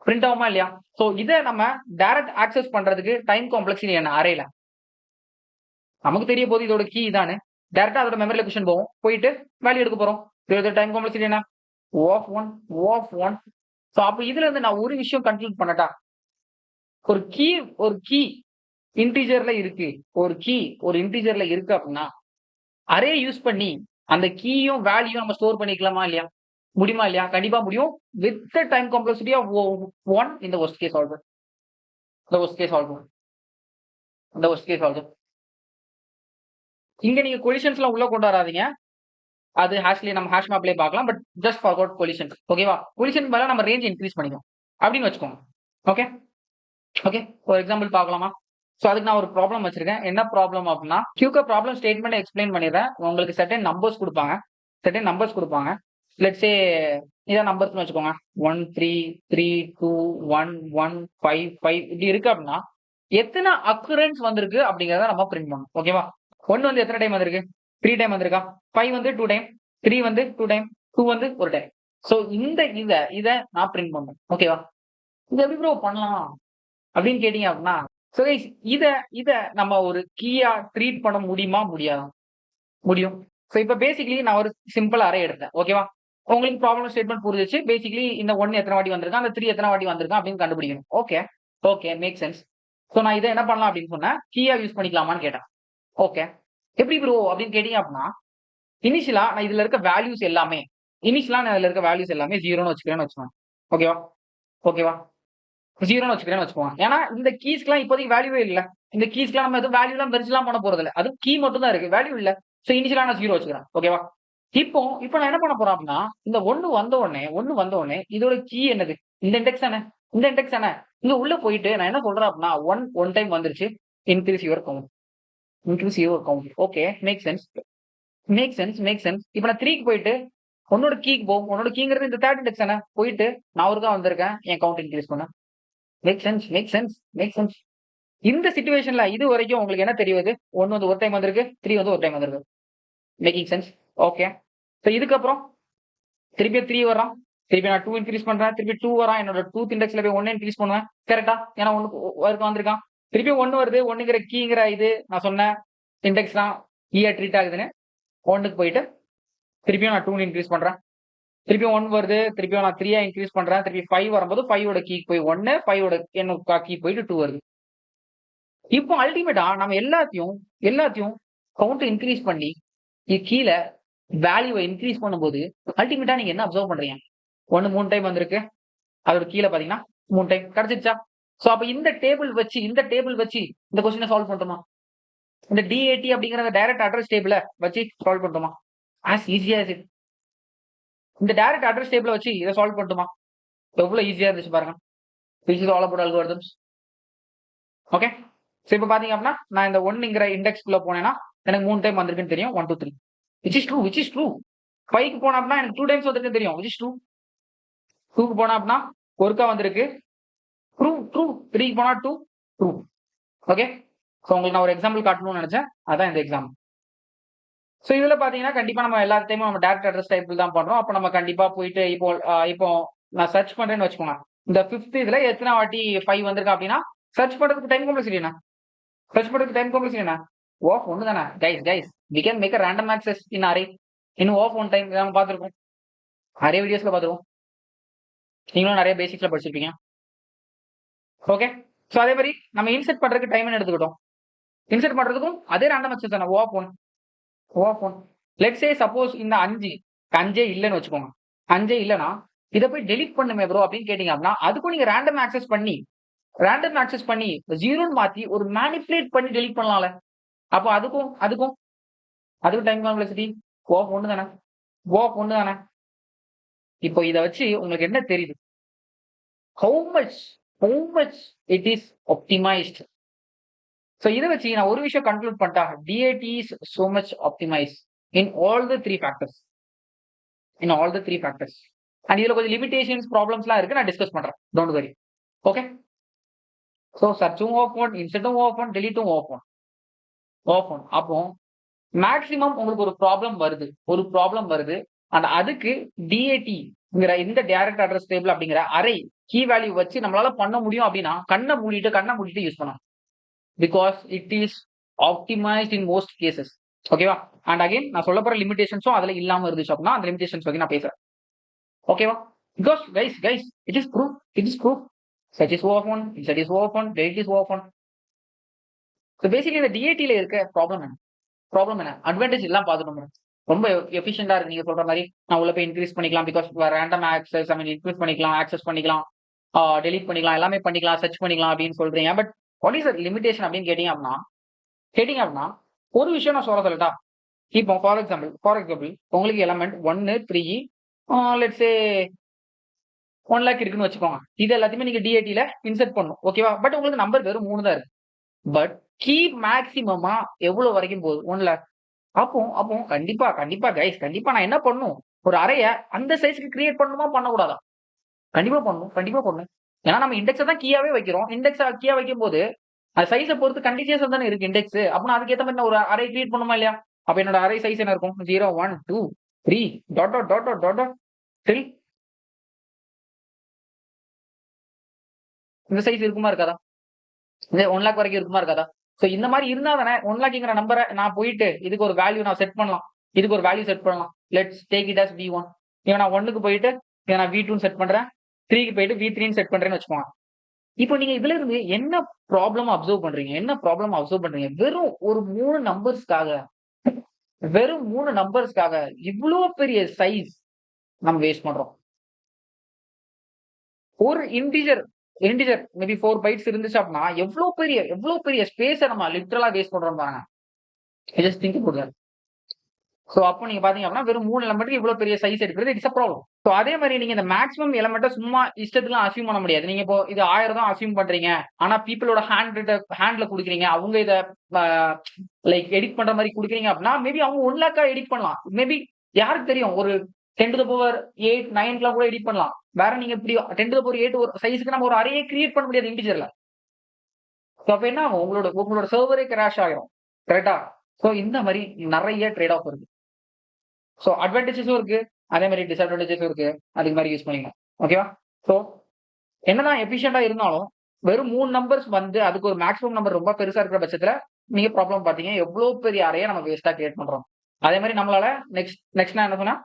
பிரிண்ட் ஆகுமா இல்லையா? சோ இதை நம்ம டைரக்ட் ஆக்சஸ் பண்றதுக்கு டைம் காம்ப்ளெக்சிட்டி என்ன அரேல நமக்கு தெரிய போது இதோட கீ தானே. டைரக்டா அதோட மெமரி லொகேஷன் போவோம், போயிட்டு வேல்யூ எடுக்க போறோம். இதோட டைம் காம்ப்ளெக்சிட்டி என்ன? O(1). சோ அப்ப இதுல இருந்து நான் ஒரு விஷயம் கன்க்ளூட் பண்ணட்டா, ஒரு கீ இன்டிஜர்ல இருக்கு, ஒரு இன்டிஜர்ல இருக்கு அப்படின்னா அரே யூஸ் பண்ணி அந்த கீயும் வேல்யூ நம்ம ஸ்டோர் பண்ணிக்கலாமா இல்லையா? முடியுமா இல்லையா? கண்டிப்பா முடியும். With the time complexity of 1 இந்த worst case ஆல்சோ. இங்க நீங்க கொலிஷன்ஸ் எல்லாம் உள்ள கொண்டு வராதீங்க. அது ஹேஷ்லயே நம்ம ஹேஷ் மேப்லயே பார்க்கலாம். But just forget about collisions. ஓகேவா? கொலிஷன் மேல நம்ம ரேஞ்ச் இன்க்ரீஸ் பண்ணிக்கணும் அப்படின்னு வச்சுக்கோங்க. ஓகே ஓகே ஒரு எக்ஸாம்பிள் பார்க்கலாமா? சோ அதுக்கு நான் ஒரு ப்ராப்ளம் வச்சிருக்கேன். என்ன ப்ராப்ளம் அப்படின்னா கியூக்க ப்ராப்ளம் ஸ்டேட்மெண்ட் எக்ஸ்பிளைன் பண்ணிடுறேன். உங்களுக்கு சர்டன் நம்பர்ஸ் கொடுப்பாங்க. லெட்ஸ் சே இதான் நம்பர்ஸ்னு வச்சுக்கோங்க. 1 3 3 2 1 1 5 5 இப்படி இருக்கு அப்படின்னா எத்தனை அக்குரன்ஸ் வந்திருக்கு அப்படிங்கறத நம்ம பிரிண்ட் பண்ணணும். ஓகேவா? 1 வந்து எத்தனை டைம் வந்திருக்கு? 3 டைம் வந்திருக்கா? 5 வந்து 2 டைம், 3 வந்து 2 டைம், 2 வந்து 1 டைம். சோ இத நான் பிரிண்ட் பண்ணணும். ஓகேவா? இது எப்படி ப்ரோ பண்ணலாம் அப்படின்னு கேட்டீங்க அப்படின்னா, சோ கைஸ் இத நம்ம ஒரு கீயா ட்ரீட் பண்ண முடியுமா முடியாதா? முடியும். சோ இப்ப பேசிக்கலி நான் ஒரு சிம்பிள் அரே எடுத்தேன். ஓகேவா? உங்களுக்கு ப்ராப்ளம் ஸ்டேட்மெண்ட் புரிஞ்சிச்சு. பேசிக்கலி இந்த 1 எத்தனை வாட்டி வந்திருக்கா, அந்த 3 எத்தனை வாட்டி வந்திருக்கா அப்படின்னு கண்டுபிடிக்கணும். Okay make sense. சோ நான் இதை என்ன பண்ணலாம் அப்படின்னு சொன்னேன், கீயா யூஸ் பண்ணிக்கலாமான்னு கேட்டேன். ஓகே எப்படி ப்ரோ அப்படின்னு கேட்டீங்க அப்படின்னா, இனிஷியலா நான் இதுல இருக்க வேல்யூஸ் எல்லாமே 0ன்னு வச்சுக்கிறேன்னு வச்சுக்கோங்க. ஓகேவா 0ன்னு வச்சுக்கிறேன்னு வச்சுக்கோங்க. ஏன்னா இந்த கீஸ்க்குலாம் இப்போதைக்கு வேல்யூவே இல்ல. இந்த கீஸ்க்குலாம் நம்ம எதுவும் வேல்யூலாம் பெருசுலாம் பண்ண போறது இல்ல. அது கீ மட்டும் தான் இருக்கு, வேல்யூ இல்ல. சோ இனிஷியலா நான் 0 வச்சுக்கிறேன். ஓகேவா? இப்போ நான் என்ன பண்ண போறேன் அப்படின்னா, இந்த 1 வந்த உடனே இதோட கீ என்னது? இந்த இண்டெக்ஸ் தானே. இங்க உள்ள போயிட்டு நான் என்ன சொல்றேன் அப்படின்னா, 1 டைம் வந்துருச்சு. Increase your count. Okay make sense. இப்போ நான் 3க்கு போயிட்டு உன்னோட கீக்கு போகும். உன்னோட கீங்கிறது இந்த 3rd இண்டெக்ஸ் தானே. போயிட்டு நான் ஒருக்கா வந்திருக்கேன், என் கவுண்ட் இன்க்ரீஸ் பண்ண. Make sense. இந்த சிச்சுவேஷன்ல இது வரைக்கும் உங்களுக்கு என்ன தெரியுது? 1 வந்து ஒரு டைம் வந்திருக்கு, 3 வந்து ஒரு டைம் வந்திருக்கு. Making sense. ஓகே சோ இதுக்கப்புறம் திருப்பி 3 வரான், திருப்பி நான் 2 இன்க்ரீஸ் பண்றேன், திருப்பி 2 வரான். என்னோட 2th இண்டெக்ஸ்ல போய் 1 இன்க்ரீஸ் பண்ணுவேன். கரெக்டா? ஏன்னா 1 வந்திருக்கான். திருப்பி 1 வருது. 1ங்கிற கீங்கிற இது நான் சொன்னேன் இண்டெக்ஸ் தான் கீயா ட்ரீட் ஆகுதுன்னு. 1க்கு போயிட்டு திருப்பியும் நான் 2 இன்க்ரீஸ் பண்றேன். திருப்பியும் 1 வருது. திருப்பியும் நான் 3 இன்க்ரீஸ் பண்றேன். திருப்பி 5 வரும்போது 5ஓட கீக்கு போய் 1, 5ஓட என்னோட கீ போயிட்டு 2 வருது. இப்போ அல்டிமேட்டா நம்ம எல்லாத்தையும் கவுண்ட் இன்க்ரீஸ் பண்ணி கீழ வேல்யூவை இன்க்ரீஸ் பண்ணும்போது அல்டிமேட்டா நீங்க என்ன அப்சர்வ் பண்றீங்க? 1 3 டைம் வந்திருக்கு, அதோட கீழ பாத்தீங்கன்னா 3 டைம் கிடைச்சிருச்சா? சோ அப்ப இந்த டேபிள் வச்சு இந்த கொஸ்டினை சால்வ் பண்றோமா? இந்த DAT அப்படிங்கிற டைரக்ட் அட்ரஸ் டேபிள வச்சு சால்வ் பண்றோமா? as easy as it. இந்த டைரக்ட் அட்ரஸ் டேபிள் வச்சு இதை சால்வ் பண்ணட்டுமா? எவ்வளவு ஈஸியா இருந்துச்சு பாருங்க. This is all about algorithms. Okay. So இப்போ பாத்தீங்க அப்படின்னா நான் இந்த ஒன்னுங்கிற இண்டெக்ஸ்குள்ள போனேன்னா எனக்கு 3 டைம் வந்திருக்குன்னு தெரியும். 1 2 3 which is true, which is true. 5க்கு போனா அப்படின்னா எனக்கு 2 டைம்ஸ் வந்திருக்குன்னு தெரியும். Which is true. 2க்கு போனா அப்படின்னா ஒருக்கா வந்திருக்கு. True true. 3க்கு போனா 2 ட்ரூ. ஓகே. ஸோ உங்களுக்கு நான் ஒரு எக்ஸாம்பிள் காட்டணும்னு நினைச்சேன். அதான் இந்த எக்ஸாம்பிள். ஸோ இதுல பாத்தீங்கன்னா கண்டிப்பா நம்ம எல்லா டைமும் நம்ம டேரக்ட் அட்ரஸ் டைப்பில் தான் பண்றோம். அப்போ நம்ம கண்டிப்பா போயிட்டு இப்போ நான் சர்ச் பண்றேன்னு வச்சுக்கோங்க. இந்த 5th இதுல எத்தனை வாட்டி 5 வந்திருக்கு அப்படின்னா சர்ச் பண்றதுக்கு டைம் காம்ப்ளெக்சிட்டி என்ன? சர்ச் பண்றதுக்கு டைம் காம்ப்ளெக்சிட்டி என்ன? ஓஃப் ஒன்று தானே guys. We can make a random access in array இன்னும் ஓஃப் ஒன் டைம் நம்ம பார்த்துருக்கோம். நிறைய வீடியோஸ்ல பார்த்துருக்கோம். நீங்களும் நிறைய பேசிக்ஸ்ல படிச்சிருப்பீங்க. ஓகே. ஸோ அதே மாதிரி நம்ம இன்செர்ட் பண்றதுக்கு டைம் எடுத்துக்கிட்டோம். இன்செர்ட் பண்றதுக்கும் அதே ரேண்டம் ஆக்சஸ் தானே. Off one. Let's say suppose இந்த 5 இல்லைன்னு வச்சுக்கோங்க. 5 இல்லைன்னா இதை போய் டெலிட் பண்ணுமே ப்ரோ அப்படின்னு கேட்டீங்க அப்படின்னா அதுக்கும் நீங்க ரேண்டம் ஆக்சஸ் பண்ணி 0ன்னு மாத்தி ஒரு மேனிபுலேட் பண்ணி டெலிட் பண்ணலாம்ல. அப்போ அதுக்கும் டைம் காம்ப்ளெக்சிட்டி ஓஃப் ஒன்று தானே. இப்போ இதை வச்சு உங்களுக்கு என்ன தெரியுது? How much it is optimised. So இதை வச்சு நான் ஒரு விஷயம் கன்க்ளூட் பண்ணிட்டா DAT is so much optimized in all the three factors. And இதுல கொஞ்சம் லிமிடேஷன்ஸ் ப்ராப்ளம்ஸ்லாம் இருக்கு, நான் டிஸ்கஸ் பண்றேன். Don't worry. ஓகே. ஸோ சர்ச்சும் ஓஃப் ஒன், இன்செர்ட்டும் ஓஃப் ஒன், டெலிட்டும் ஓஃப் ஒன். அப்போ மேக்சிமம் உங்களுக்கு ஒரு ப்ராப்ளம் வருது அண்ட் அதுக்கு DATங்கிற இந்த டைரக்ட் அட்ரஸ் டேபிள் அப்படிங்கிற அரே கீ வேல்யூ வச்சு நம்மளால பண்ண முடியும் அப்படின்னா கண்ணை மூடிட்டு யூஸ் பண்ணலாம். Because it is optimised in most cases. ஓகேவா? அண்ட் அகைன் நான் சொல்ல போற லிமிடேஷன்ஸும் அதுல இல்லாம இருந்துச்சு அப்படின்னா அந்த லிமிடேஷன்ஸ் பத்தி நான் பேசுறேன். ஓகேவா? Because guys it is proof. Set is off one, insert is off one, delete is off one. So basically இந்த DATல இருக்க ப்ராப்ளம் என்ன அட்வான்டேஜ் எல்லாம் பார்த்துட்டோம். ரொம்ப எஃபிஷியண்டா இருக்கு. நீங்க சொல்ற மாதிரி நான் உள்ள போய் இன்க்ரீஸ் பண்ணிக்கலாம். பிகாஸ் ரேண்டம் ஆக்சஸ் இன்க்ரீஸ் பண்ணிக்கலாம், ஆக்சஸ் பண்ணிக்கலாம், டெலிட் பண்ணிக்கலாம், எல்லாமே பண்ணிக்கலாம், சர்ச் பண்ணிக்கலாம் அப்படின்னு சொல்றீங்க. பட் வாட் இஸ் லிமிடேஷன் அப்படின்னு கேட்டீங்க அப்படின்னா ஒரு விஷயம் நான் சொல்லட்டா. இப்போ ஃபார் எக்ஸாம்பிள் உங்களுக்கு எலமெண்ட் 1 3 லெட்ஸ் சே 1 lakh இருக்குன்னு வச்சுக்கோங்க. இது எல்லாத்தையுமே நீங்க DATல இன்செர்ட் பண்ணணும். ஓகேவா? பட் உங்களுக்கு நம்பர் வெறும் 3 தான் இருக்கு. பட் கீ மேக்சிமமா எவ்வளவு வரைக்கும் போகுது? 1 lakh. அப்போ கண்டிப்பா கைஸ் நான் என்ன பண்ணும்? ஒரு அறைய அந்த சைஸ்க்கு கிரியேட் பண்ணணுமா பண்ணக்கூடாதா? கண்டிப்பா பண்ணணும். ஏன்னா நம்ம இண்டெக்ஸை தான் கீயாவே வைக்கிறோம். இண்டெக்ஸா கீயா வைக்கும் போது அது சைஸை பொறுத்து கண்டினியூஸா தானே இருக்கு இண்டெக்ஸ். அப்ப நான் அதுக்கேற்ற மாதிரி ஒரு அரே கிரியேட் பண்ணுமா இல்லையா? அப்ப என்னோட அரே சைஸ் என்ன இருக்கும்? 0 1 2 3 டாட் டில் இந்த சைஸ் இருக்குமா இருக்காதா? இந்த 1 lakh வரைக்கும் இருக்குமா இருக்காதா? ஸோ இந்த மாதிரி இருந்தா தானே 1 lakhங்கிற நம்பரை நான் போயிட்டு இதுக்கு ஒரு வேல்யூ நான் செட் பண்ணலாம். Let's take it as V1. இவன் நான் 1க்கு போயிட்டு இதை நான் V2 செட் பண்றேன். 3க்கு போயிட்டு V3 செட் பண்றேன்னு வச்சுக்கோங்க. இப்போ நீங்க இதுல இருந்து என்ன ப்ராப்ளம் அப்சர்வ் பண்றீங்க? வெறும் ஒரு 3 நம்பர்ஸ்க்காக இவ்வளவு பெரிய சைஸ் நம்ம வேஸ்ட் பண்றோம். ஒரு இன்டிஜர் மேபி 4 bytes இருந்துச்சு அப்படின்னா எவ்வளவு பெரிய ஸ்பேஸை நம்ம லிட்டரலா வேஸ்ட் பண்றோம் பாருங்க. Just think about that. So அப்போ நீங்க பாத்தீங்க அப்படின்னா வெறும் 3 எலமெண்ட்டுக்கு இவ்வளவு பெரிய சைஸ் எடுக்கிறது இட்ஸ் அ ப்ராப்ளம். ஸோ அதே மாதிரி நீங்க இந்த மேக்ஸிமம் எலமெண்ட்டை சும்மா இஷ்டத்துக்குலாம் அசியூம் பண்ண முடியாது. நீங்க இப்போ இது 1000 தான் அசியூம் பண்றீங்க. ஆனா பீப்புளோட ஹேண்ட்ல கொடுக்குறீங்க. அவங்க இதை லைக் எடிட் பண்ற மாதிரி கொடுக்குறீங்க அப்படின்னா மேபி அவங்க 1 lakh எடிட் பண்ணலாம். மேபி யாருக்கு தெரியும், ஒரு 10 to the power 8 9 கூட எடிட் பண்ணலாம். வேற நீங்க இப்படி 10 to the power 8 ஒரு சைஸ்க்கு நம்ம ஒரு அரேயே கிரியேட் பண்ண முடியாது இன்டிஜர்ல. அப்ப என்ன ஆகும்? உங்களோட சர்வரே கிராஷ் ஆகிரும். கரெக்டா? ஸோ இந்த மாதிரி நிறைய ட்ரேட் ஆஃப் இருக்கு. ஸோ அட்வான்டேஜஸும் இருக்கு, அதே மாதிரி டிஸ்அட்வான்டேஜஸும் இருக்கு. அதுக்கு மாதிரி யூஸ் பண்ணிக்கலாம். ஓகேவா? ஸோ என்னதான் எஃபிஷியண்டா இருந்தாலும் வெறும் 3 நம்பர்ஸ் வந்து அதுக்கு ஒரு மேக்ஸிமம் நம்பர் ரொம்ப பெருசா இருக்கிற பட்சத்துல நீங்க ப்ராப்ளம் பாத்தீங்க எவ்வளவு பெரிய அறையை நம்ம வேஸ்டா கிரியேட் பண்றோம். அதே மாதிரி நம்மளால நெக்ஸ்ட் நான் என்ன சொன்னா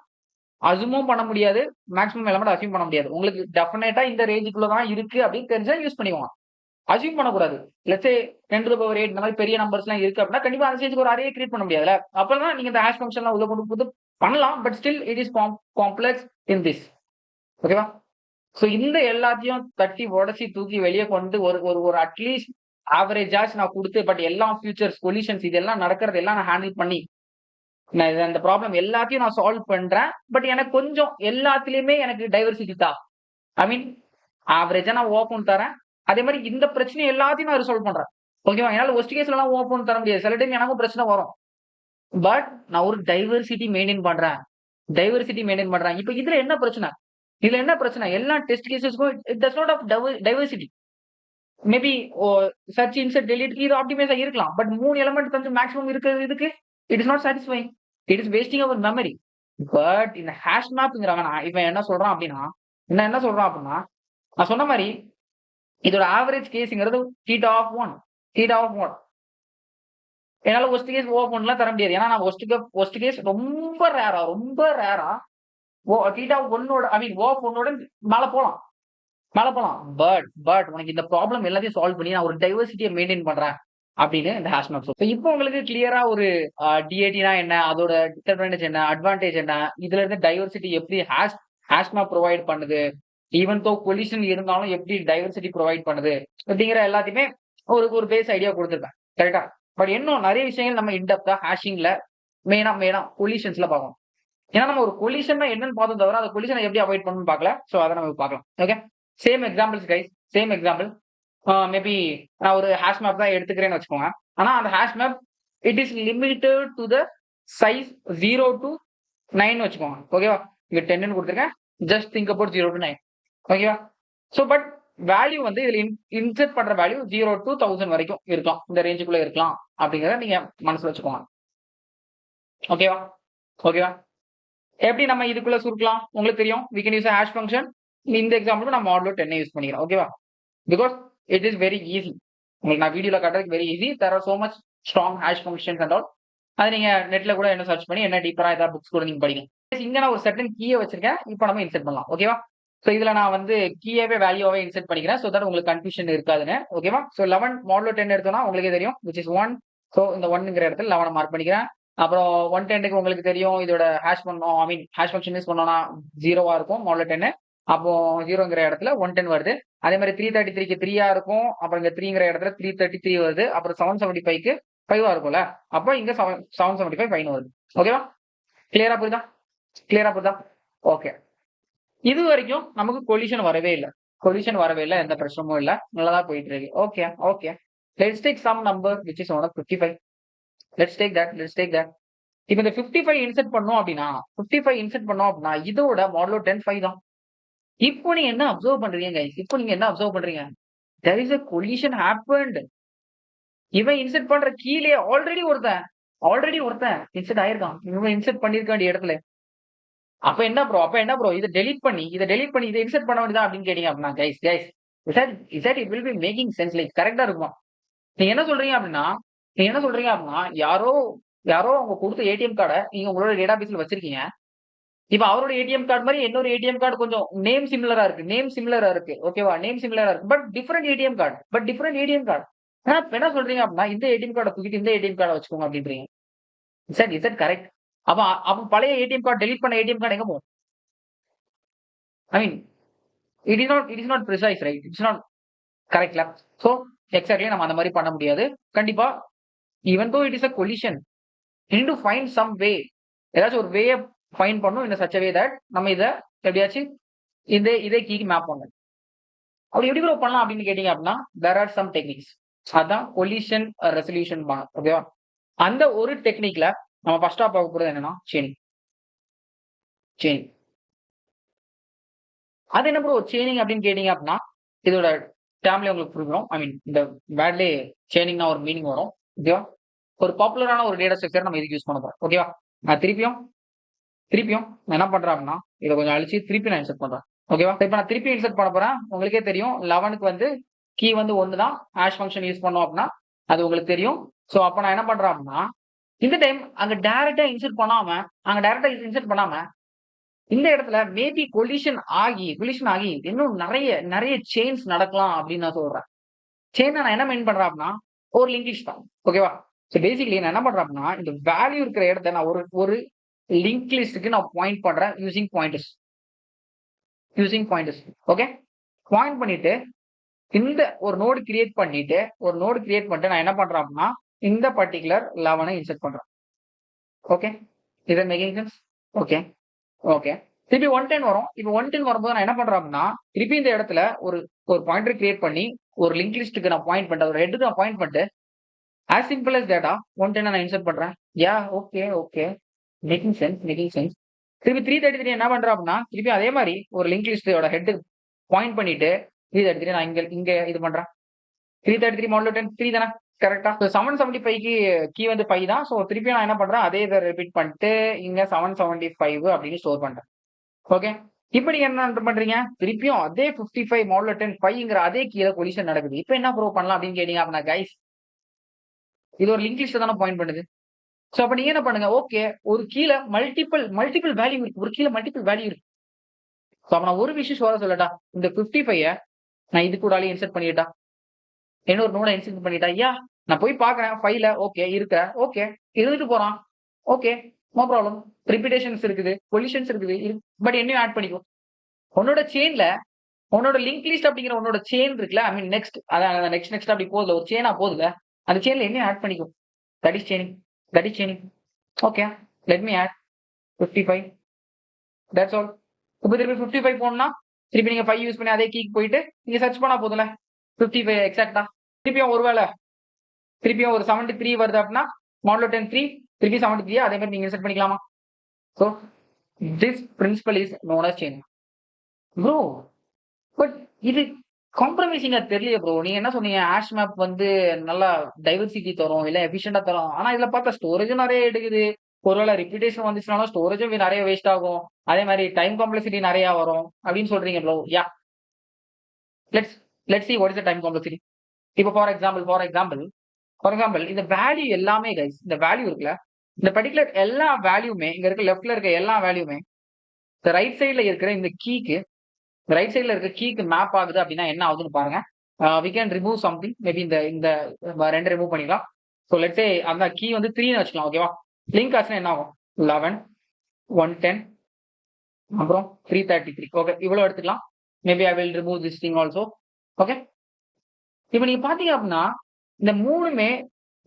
அசியூமும் பண்ண முடியாது, மேக்ஸிமம் எலமெண்ட் அசியூம் பண்ண முடியாது. உங்களுக்கு டெஃபினட்டா இந்த ரேஞ்சுக்குள்ளதான் இருக்கு அப்படின்னு தெரிஞ்சா யூஸ் பண்ணிக்குவாங்க. அசியூம் பண்ணக்கூடாது. Let's say 10 to the power 8 இந்த மாதிரி பெரிய நம்பர்ஸ் எல்லாம் இருக்கு அப்படின்னா கண்டிப்பா அந்த ஸ்டேஜ்க்கு ஒரு அரே கிரியேட் பண்ண முடியாதுல. அப்பதான் நீங்க இந்த ஹேஷ் ஃபங்க்ஷன்லாம் உள்ள கொண்டு பண்ணலாம். But still it is complex in this. ஓகேவா? ஸோ இந்த எல்லாத்தையும் தட்டி உடச்சி தூக்கி வெளியே கொண்டு ஒரு அட்லீஸ்ட் ஆவரேஜ் நான் கொடுத்து பட் எல்லா ஃபியூச்சர்ஸ் சொல்யூஷன்ஸ் இதெல்லாம் நடக்கிறது எல்லாம் நான் ஹேண்டில் பண்ணி நான் அந்த ப்ராப்ளம் எல்லாத்தையும் நான் சால்வ் பண்றேன். பட் எனக்கு கொஞ்சம் எல்லாத்துலயுமே எனக்கு டைவர்சிட்டி தான். ஐ மீன் ஆவரேஜா நான் ஓப்பன் தரேன். அதே மாதிரி இந்த பிரச்சனை எல்லாத்தையும் நான் ரிசால்வ் பண்றேன். ஓகேவா? என்னால ஒஸ்ட் கேஸ்லலாம் ஓப்பன் தர முடியாது. சில டைம் எனக்கும் பிரச்சனை வரும். பட் நான் ஒரு டைவர்சிட்டி மெயின்டெயின் பண்றேன். டைவர்சிட்டி மெயின்டெயின் பண்றேன். இப்ப இதுல என்ன பிரச்சனை? இதுல என்ன பிரச்சனை? எல்லா டெஸ்ட் கேஸஸ்க்கும் it does not have diversity. Maybe search, insert, delete இது ஆப்டிமைஸா இருக்கலாம். பட் 3 எலிமெண்ட் வந்து மேக்ஸிமம் இருக்கிறது இதுக்கு it is not satisfying. It is wasting our memory. But இந்த ஹேஷ் மேப்ங்கிறவன் இவன் என்ன சொல்றான் அப்படின்னா, என்ன சொல்றான் அப்படின்னா, நான் சொன்ன மாதிரி இதோட ஆவரேஜ் கேஸ்ங்கிறது தீட்டா ஆஃப் 1. Theta of 1. என்னால ஒஸ்ட் கேஸ் ஓ1லாம் தர முடியாது. ஏன்னா நான் ஒஸ்ட் கேஸ் ரொம்ப ரேரா தீட்டா 1ஓட ஐ மீன் ஓ1ஓட மேல போலாம். பட் உனக்கு இந்த ப்ராப்ளம் எல்லாத்தையும் சால்வ் பண்ணி நான் ஒரு டைவர்சிட்டியை மெயின்டைன் பண்றேன் அப்படின்னு இந்த ஹேஷ் மேப் சொல்லுது. இப்போ உங்களுக்கு கிளியரா ஒரு டிஏடினா என்ன, அதோட டிஸ்அட்வான்டேஜ் என்ன, அட்வான்டேஜ் என்ன, இதுல இருந்து டைவர்சிட்டி எப்படி ஹேஷ் மேப் ப்ரொவைட் பண்ணுது, ஈவன் தோ கொலிஷன் இருந்தாலும் எப்படி டைவர்சிட்டி ப்ரொவைட் பண்ணுது அப்படிங்கிற எல்லாத்தையுமே ஒரு பேஸ் ஐடியா கொடுத்துருக்கேன். கரெக்டா? பட் இன்னும் நிறைய விஷயங்கள் நம்ம இன்டெப்தா ஹேஷிங்ல மெயினா கொலிஷன்ஸ்ல பார்க்கணும். ஏன்னா நம்ம ஒரு கொலிஷன் என்னன்னு பார்த்தோம் தவிர அந்த கொலிஷனை எப்படி அவாய்ட் பண்ணணும்னு பார்க்கல. ஸோ அதை நம்ம பார்க்கலாம். Okay, same examples guys, same example. Maybe நான் ஒரு ஹேஷ் மேப் தான் எடுத்துக்கிறேன்னு வச்சுக்கோங்க. ஆனா அந்த hash map it is limited to the size 0 to 9 வச்சுக்கோங்க. ஓகேவா? இங்க 10 கொடுத்துருக்கேன். Just think about 0 to 9. ஓகேவா? ஸோ பட் வேல்யூ வந்து இதுல இன்செர்ட் பண்ற வேல்யூ 0 to 1000 வரைக்கும் இருக்கலாம். இந்த ரேஞ்சுக்குள்ள இருக்கலாம் அப்படிங்கிறத நீங்க மனசுல வச்சுக்கோங்க. ஓகேவா? ஓகேவா? எப்படி நம்ம இதுக்குள்ள சுருக்கலாம்? உங்களுக்கு தெரியும். we can use a hash function. இந்த எக்ஸாம்பிளுக்கு நான் மாடுலோ 10 யூஸ் பண்ணிக்கிறேன். ஓகேவா? Because it is very easy. உங்களுக்கு நான் வீடியோல காட்டுறதுக்கு very easy. There are so much strong hash functions and all. அது நீங்க நெட்ல கூட என்ன சர்ச் பண்ணி என்ன டீப்பரா ஏதாவது புக்ஸ் கூட நீங்க படிங்க. இங்க நான் ஒரு சர்டன் கீயை வச்சிருக்கேன். இப்போ நம்ம இன்செர்ட் பண்ணலாம். ஓகேவா? ஸோ இதுல நான் வந்து கீயாவே வேல்யூவாவே இன்செர்ட் பண்ணிக்கிறேன். ஸோ தட் உங்களுக்கு கன்ஃபியூஷன் இருக்காதுன்னு. ஓகேவா? ஸோ 11 மாடுலோ 10 எடுத்தோம்னா உங்களுக்கே தெரியும் விச் இஸ் 1. ஸோ இந்த 1ங்கிற இடத்துல 11 மார்க் பண்ணிக்கிறேன். அப்புறம் 110க்கு உங்களுக்கு தெரியும் இதோட ஹேஷ் பண்ணோம், ஐ மீன் ஹேஷ் ஃபங்க்ஷன் யூஸ் பண்ணோம்னா 0வா இருக்கும் மாடுலோ 10. அப்போ 0ங்கிற இடத்துல 110 வருது. அதே மாதிரி 333க்கு 3ஆ இருக்கும். அப்புறம் இங்க 3ங்கிற இடத்துல 333 வருது. அப்புறம் 775க்கு 5ஆ இருக்கும்ல. அப்போ இங்க 775 5 வருது. ஓகேவா? கிளியரா புரியுதா? கிளியரா புரியுதா? ஓகே. இது வரைக்கும் நமக்கு கொலிஷன் வரவே இல்லை. எந்த பிரச்சனையும் இல்லை. நல்லதா போயிட்டு இருக்கு. Okay okay. Let's take sum number which is 55. Let's take that. இப்போ இந்த 55 இன்செர்ட் பண்ணோம் அப்படின்னா இதோட மாடுலோ 10 5 தான். இப்போ நீங்க என்ன அப்சர்வ் பண்றீங்க? there is a collision happened. இவன் இன்செர்ட் பண்ற கீழே ஆல்ரெடி ஒருத்தன் இன்செர்ட் ஆயிருக்கான். இவன் இன்செர்ட் பண்ணிருக்க வேண்டிய இடத்துல. அப்ப என்ன ப்ரோ இதை டெலீட் பண்ணி இதை இன்செர்ட் பண்ண வேண்டியதா அப்படின்னு கேட்டீங்க அப்படின்னா guys it will be making sense. Like கரெக்டா இருக்கும். நீங்க என்ன சொல்றீங்க அப்படின்னா யாரோ அவங்க கொடுத்த ஏடிஎம் கார்டை நீங்க உங்களோட டேட்டாபேஸ்ல வச்சிருக்கீங்க. இப்ப அவரோட ஏடிஎம் கார்டு மாதிரி என்னோட ஏடிஎம் கார்டு கொஞ்சம் நேம் சிமிலரா இருக்கு. ஓகேவா? நேம் சிமிலரா இருக்கு. But different ATM card. என்ன சொல்றீங்க அப்படின்னா இந்த ஏடிஎம் கார்டை தூக்கிட்டு இந்த ஏடிஎம் கார்டை வச்சுக்கோங்க அப்படின்றீங்க. Is that correct? அப்ப பழைய ஏடிஎம் கார்டு டெலீட் பண்ண ஏடிஎம் கார்டு எங்க போகும்? I mean it is not precise, right? It's not கரெக்ட்ல. சோ எக்ஸாக்ட்லி நம்ம அந்த மாதிரி பண்ண முடியாது. கண்டிப்பா even though it is a collision, you need to find some way. ஏதாச்சும் ஒரு வேயை ஃபைண்ட் பண்ணும் இந்த சச் வே தட் நம்ம இதை எப்படியாச்சும் இதே கீக்கு மேப் பண்ணணும். அப்படி எப்படி ப்ரோ பண்ணலாம் அப்படின்னு கேட்டீங்க அப்படின்னா தேர் ஆர் சம் டெக்னிக்ஸ். அதான் கொலிஷன் ரெசல்யூஷன் பண்ண. ஓகேவா? அந்த ஒரு டெக்னிக்ல நம்ம ஃபர்ஸ்டா பார்க்க போறது என்னன்னா செயினிங். அது என்ன ப்ரோ செயினிங் அப்படின்னு கேட்டீங்க அப்படின்னா இதோட டேர்ம்ல உங்களுக்கு புரியும். ஐ மீன் இந்த வேர்ட்லயே செயினிங்னா ஒரு மீனிங் வரும். ஓகேவா? ஒரு பாப்புலரான ஒரு டேட்டா ஸ்ட்ரக்சர் நம்ம இதுக்கு யூஸ் பண்ண போறோம். ஓகேவா? நான் திருப்பியும் நான் என்ன பண்றேன் அப்படின்னா இதை கொஞ்சம் அழிச்சு திருப்பி நான் இன்செர்ட் பண்றேன். ஓகேவா? இப்போ நான் திருப்பி இன்செர்ட் பண்ண போறேன். உங்களுக்கே தெரியும் 11க்கு வந்து கீ வந்து 1 தான். ஹேஷ் ஃபங்க்ஷன் யூஸ் பண்ணோம் அப்படின்னா அது உங்களுக்கு தெரியும். ஸோ அப்போ நான் என்ன பண்றேன் அப்படின்னா இந்த டைம் அங்க டைரக்டா இன்செர்ட் பண்ணாம இந்த இடத்துல மேபி கொலிஷன் ஆகி இன்னும் நிறைய செயின்ஸ் நடக்கலாம் அப்படின்னு நான் சொல்றேன். செயினை நான் என்ன மெயின் பண்றேன் அப்படின்னா ஒரு லிங்க் லிஸ்ட் தான். ஓகேவா? ஸோ பேசிக்கலி நான் என்ன பண்றேன் அப்படின்னா இந்த வேல்யூ இருக்கிற இடத்த நான் ஒரு லிங்க் லிஸ்ட்டுக்கு நான் பாயிண்ட் பண்றேன் யூசிங் பாயிண்டர்ஸ். ஓகே? பாயிண்ட் பண்ணிட்டு இந்த ஒரு நோடு கிரியேட் பண்ணிட்டு நான் என்ன பண்றேன் அப்படின்னா இந்த பர்டிகுலர் 11 இன்செர்ட் பண்றேன். Okay? Is it making sense? Okay, okay. திருப்பி 110 வரும். இப்போ 110 வரும்போது நான் என்ன பண்றேன் அப்படின்னா, திருப்பி இந்த இடத்துல ஒரு ஒரு பாயிண்டர் கிரியேட் பண்ணி, ஒரு லிங்க் லிஸ்ட்க்கு நான் பாயிண்ட் பண்ணிட்டேன். ஒரு ஹெட்க்கு நான் பாயிண்ட் பண்ணிட்டு, ஆஸ் சிம்பிள் அஸ் தட் 110 நான் இன்சர்ட் பண்றேன். Okay, okay. Making sense, making sense. திருப்பி 333 என்ன பண்றேன் அப்படின்னா, திருப்பி அதே மாரி ஒரு லிங்க் லிஸ்ட்டோட ஹெட்க்கு பாயிண்ட் பண்ணிட்டு, 333 நான் இங்க இங்க இது பண்றேன். 333 மாடுலோ 10 3 தானே? கரெக்ட்டா? ஸோ 775க்கு கீ வந்து 5 தான். ஸோ திருப்பியும் நான் என்ன பண்றேன், அதே இத ரிப்பீட் பண்ணிட்டு, இங்க 775 அப்படின்னு ஸ்டோர் பண்றேன். ஓகே. இப்ப நீங்க என்ன பண்றீங்க? திருப்பியும் அதே 55 மாடுலோ 10 5ங்கிற அதே கீல கொலிஷன் நடக்குது. இப்ப என்ன ப்ரோ பண்ணலாம் அப்படின்னு கேட்டீங்க அப்படின்னா, கைஸ் இது ஒரு லிங்க் லிஸ்ட்ட தானே பாயிண்ட் பண்ணுது. சோ அப்ப நீங்க என்ன பண்ணுங்க, ஓகே ஒரு கீல மல்டிபிள் வேல்யூ இருக்கு. ஒரு கீல மல்டிபிள் வேல்யூ இருக்கு. சோ அப்ப நான் ஒரு விஷயம் சொல்லட்டா? இந்த 55 நான் இது கூடாலே இன்சர்ட் பண்ணிட்டா? இன்னொரு நோட இன்சர்ட் பண்ணிட்டா? நான் போய் பார்க்குறேன் ஃபைல்ல ஓகே ஓகே இருந்துட்டு போறான். Okay no problem. ரிப்பிடேஷன்ஸ் இருக்குது, கொலிஷன்ஸ் இருக்குது. பட் என்னையும் ஆட் பண்ணிக்கோ. உன்னோட செயின்ல உன்னோட லிங்க் லிஸ்ட் அப்படிங்கிற உன்னோட செயின் இருக்குல்ல, ஐ மீன் நெக்ஸ்ட் அதான் நெக்ஸ்ட் அப்படி போகுதுல, ஒரு செயினா போகுதுல, அந்த செயின்ல என்னையும் ஆட் பண்ணிக்கோ. That is chaining, that is chaining. Okay let me add 55. That's all. இப்போ திருப்பி 55 போகணும்னா திருப்பி நீங்க 5 யூஸ் பண்ணி அதே கீக்கு போயிட்டு நீங்க சர்ச் பண்ணா போதும்ல 55 எக்ஸாக்டா. திருப்பியும் ஒருவேளை திருப்பியும் ஒரு 73 வருது அப்படின்னா மாடலோ 10 3 திருப்பி 73 அதே மாதிரி நீங்க செட் பண்ணிக்கலாமா? So this principle is known as chain. Bro but இது காம்ப்ரமைசிங்கா தெரியல ப்ரோ. நீங்க என்ன சொன்னீங்க, ஆஷ் மேப் வந்து நல்லா டைவர்சிட்டி தரும், இல்ல எஃபிஷியன்டா தரும். ஆனா இதுல பார்த்தா ஸ்டோரேஜும் நிறைய எடுக்குது. ஒருவேளை ரிப்பீட்டேஷன் வந்துச்சுனாலும் ஸ்டோரேஜும் நிறைய வேஸ்ட் ஆகும். அதே மாதிரி டைம் காம்ப்ளெக்சிட்டி நிறைய வரும் அப்படின்னு சொல்றீங்க bro. Let's let's see what is the time complexity. இப்போ ஃபார் எக்ஸாம்பிள் இந்த வேல்யூ எல்லாமே கைஸ், இந்த வேல்யூ இருக்குல்ல, இந்த பர்டிகுலர் எல்லா வேல்யூமே இங்க இருக்க லெஃப்ட்ல இருக்க எல்லா வேல்யூமே இந்த ரைட் சைடுல இருக்கிற இந்த கீக்கு ரைட் சைடுல இருக்க கீக்கு மேப் ஆகுது அப்படின்னா என்ன ஆகுதுன்னு பாருங்க. We can remove something. Maybe இந்த இந்த ரெண்டு ரிமூவ் பண்ணிக்கலாம். ஸோ லெட்ஸே அந்த கீ வந்து 3ன்னு வச்சுக்கலாம். ஓகேவா? லிங்க் ஆச்சுன்னா என்ன ஆகும்? 11 110 அப்புறம் 333. ஓகே இவ்வளவு எடுத்துக்கலாம். Maybe I will remove this thing also. Okay இப்போ நீங்க பாத்தீங்க அப்படின்னா இந்த மூணுமே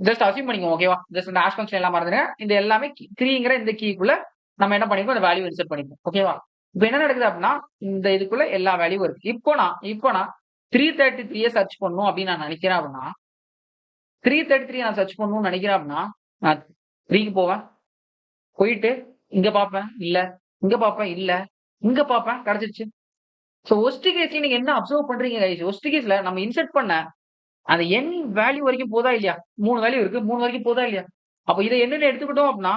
ஜஸ்ட் அசியூம் பண்ணிக்கோங்க. ஓகேவா? ஜஸ்ட் இந்த ஹாஷ் ஃபங்க்ஷன் எல்லாம் மறந்துடுங்க. இந்த எல்லாமே 3ங்கிற இந்த கீக்குள்ள நம்ம என்ன பண்ணிப்போம், அந்த வேல்யூ இன்சர்ட் பண்ணிப்போம். ஓகேவா? இப்போ என்ன நடக்குது அப்படின்னா இந்த இதுக்குள்ள எல்லா வேல்யூவும் இருக்கு. இப்போ நான் 333 சர்ச் பண்ணணும் அப்படின்னு நான் நினைக்கிறேன் அப்படின்னா 333 நான் சர்ச் பண்ணணும்னு நினைக்கிறேன் அப்படின்னா நான் 3க்கு போவேன். போயிட்டு இங்க பார்ப்பேன் இல்ல, இங்க பார்ப்பேன் இல்ல, இங்க பார்ப்பேன் கிடைச்சிருச்சு. ஸோ ஒஸ்ட் கேஸ்ல நீங்க என்ன அப்சர்வ் பண்றீங்க கைஸ்? ஒஸ்ட் கேஸ்ல நம்ம இன்சர்ட் பண்ண அந்த n வேல்யூ வரைக்கும் போதா இல்லையா? 3 வேல்யூ இருக்கு. 3 வரைக்கும் போதா இல்லையா? அப்ப இதை என்னன்னு எடுத்துக்கிட்டோம் அப்படின்னா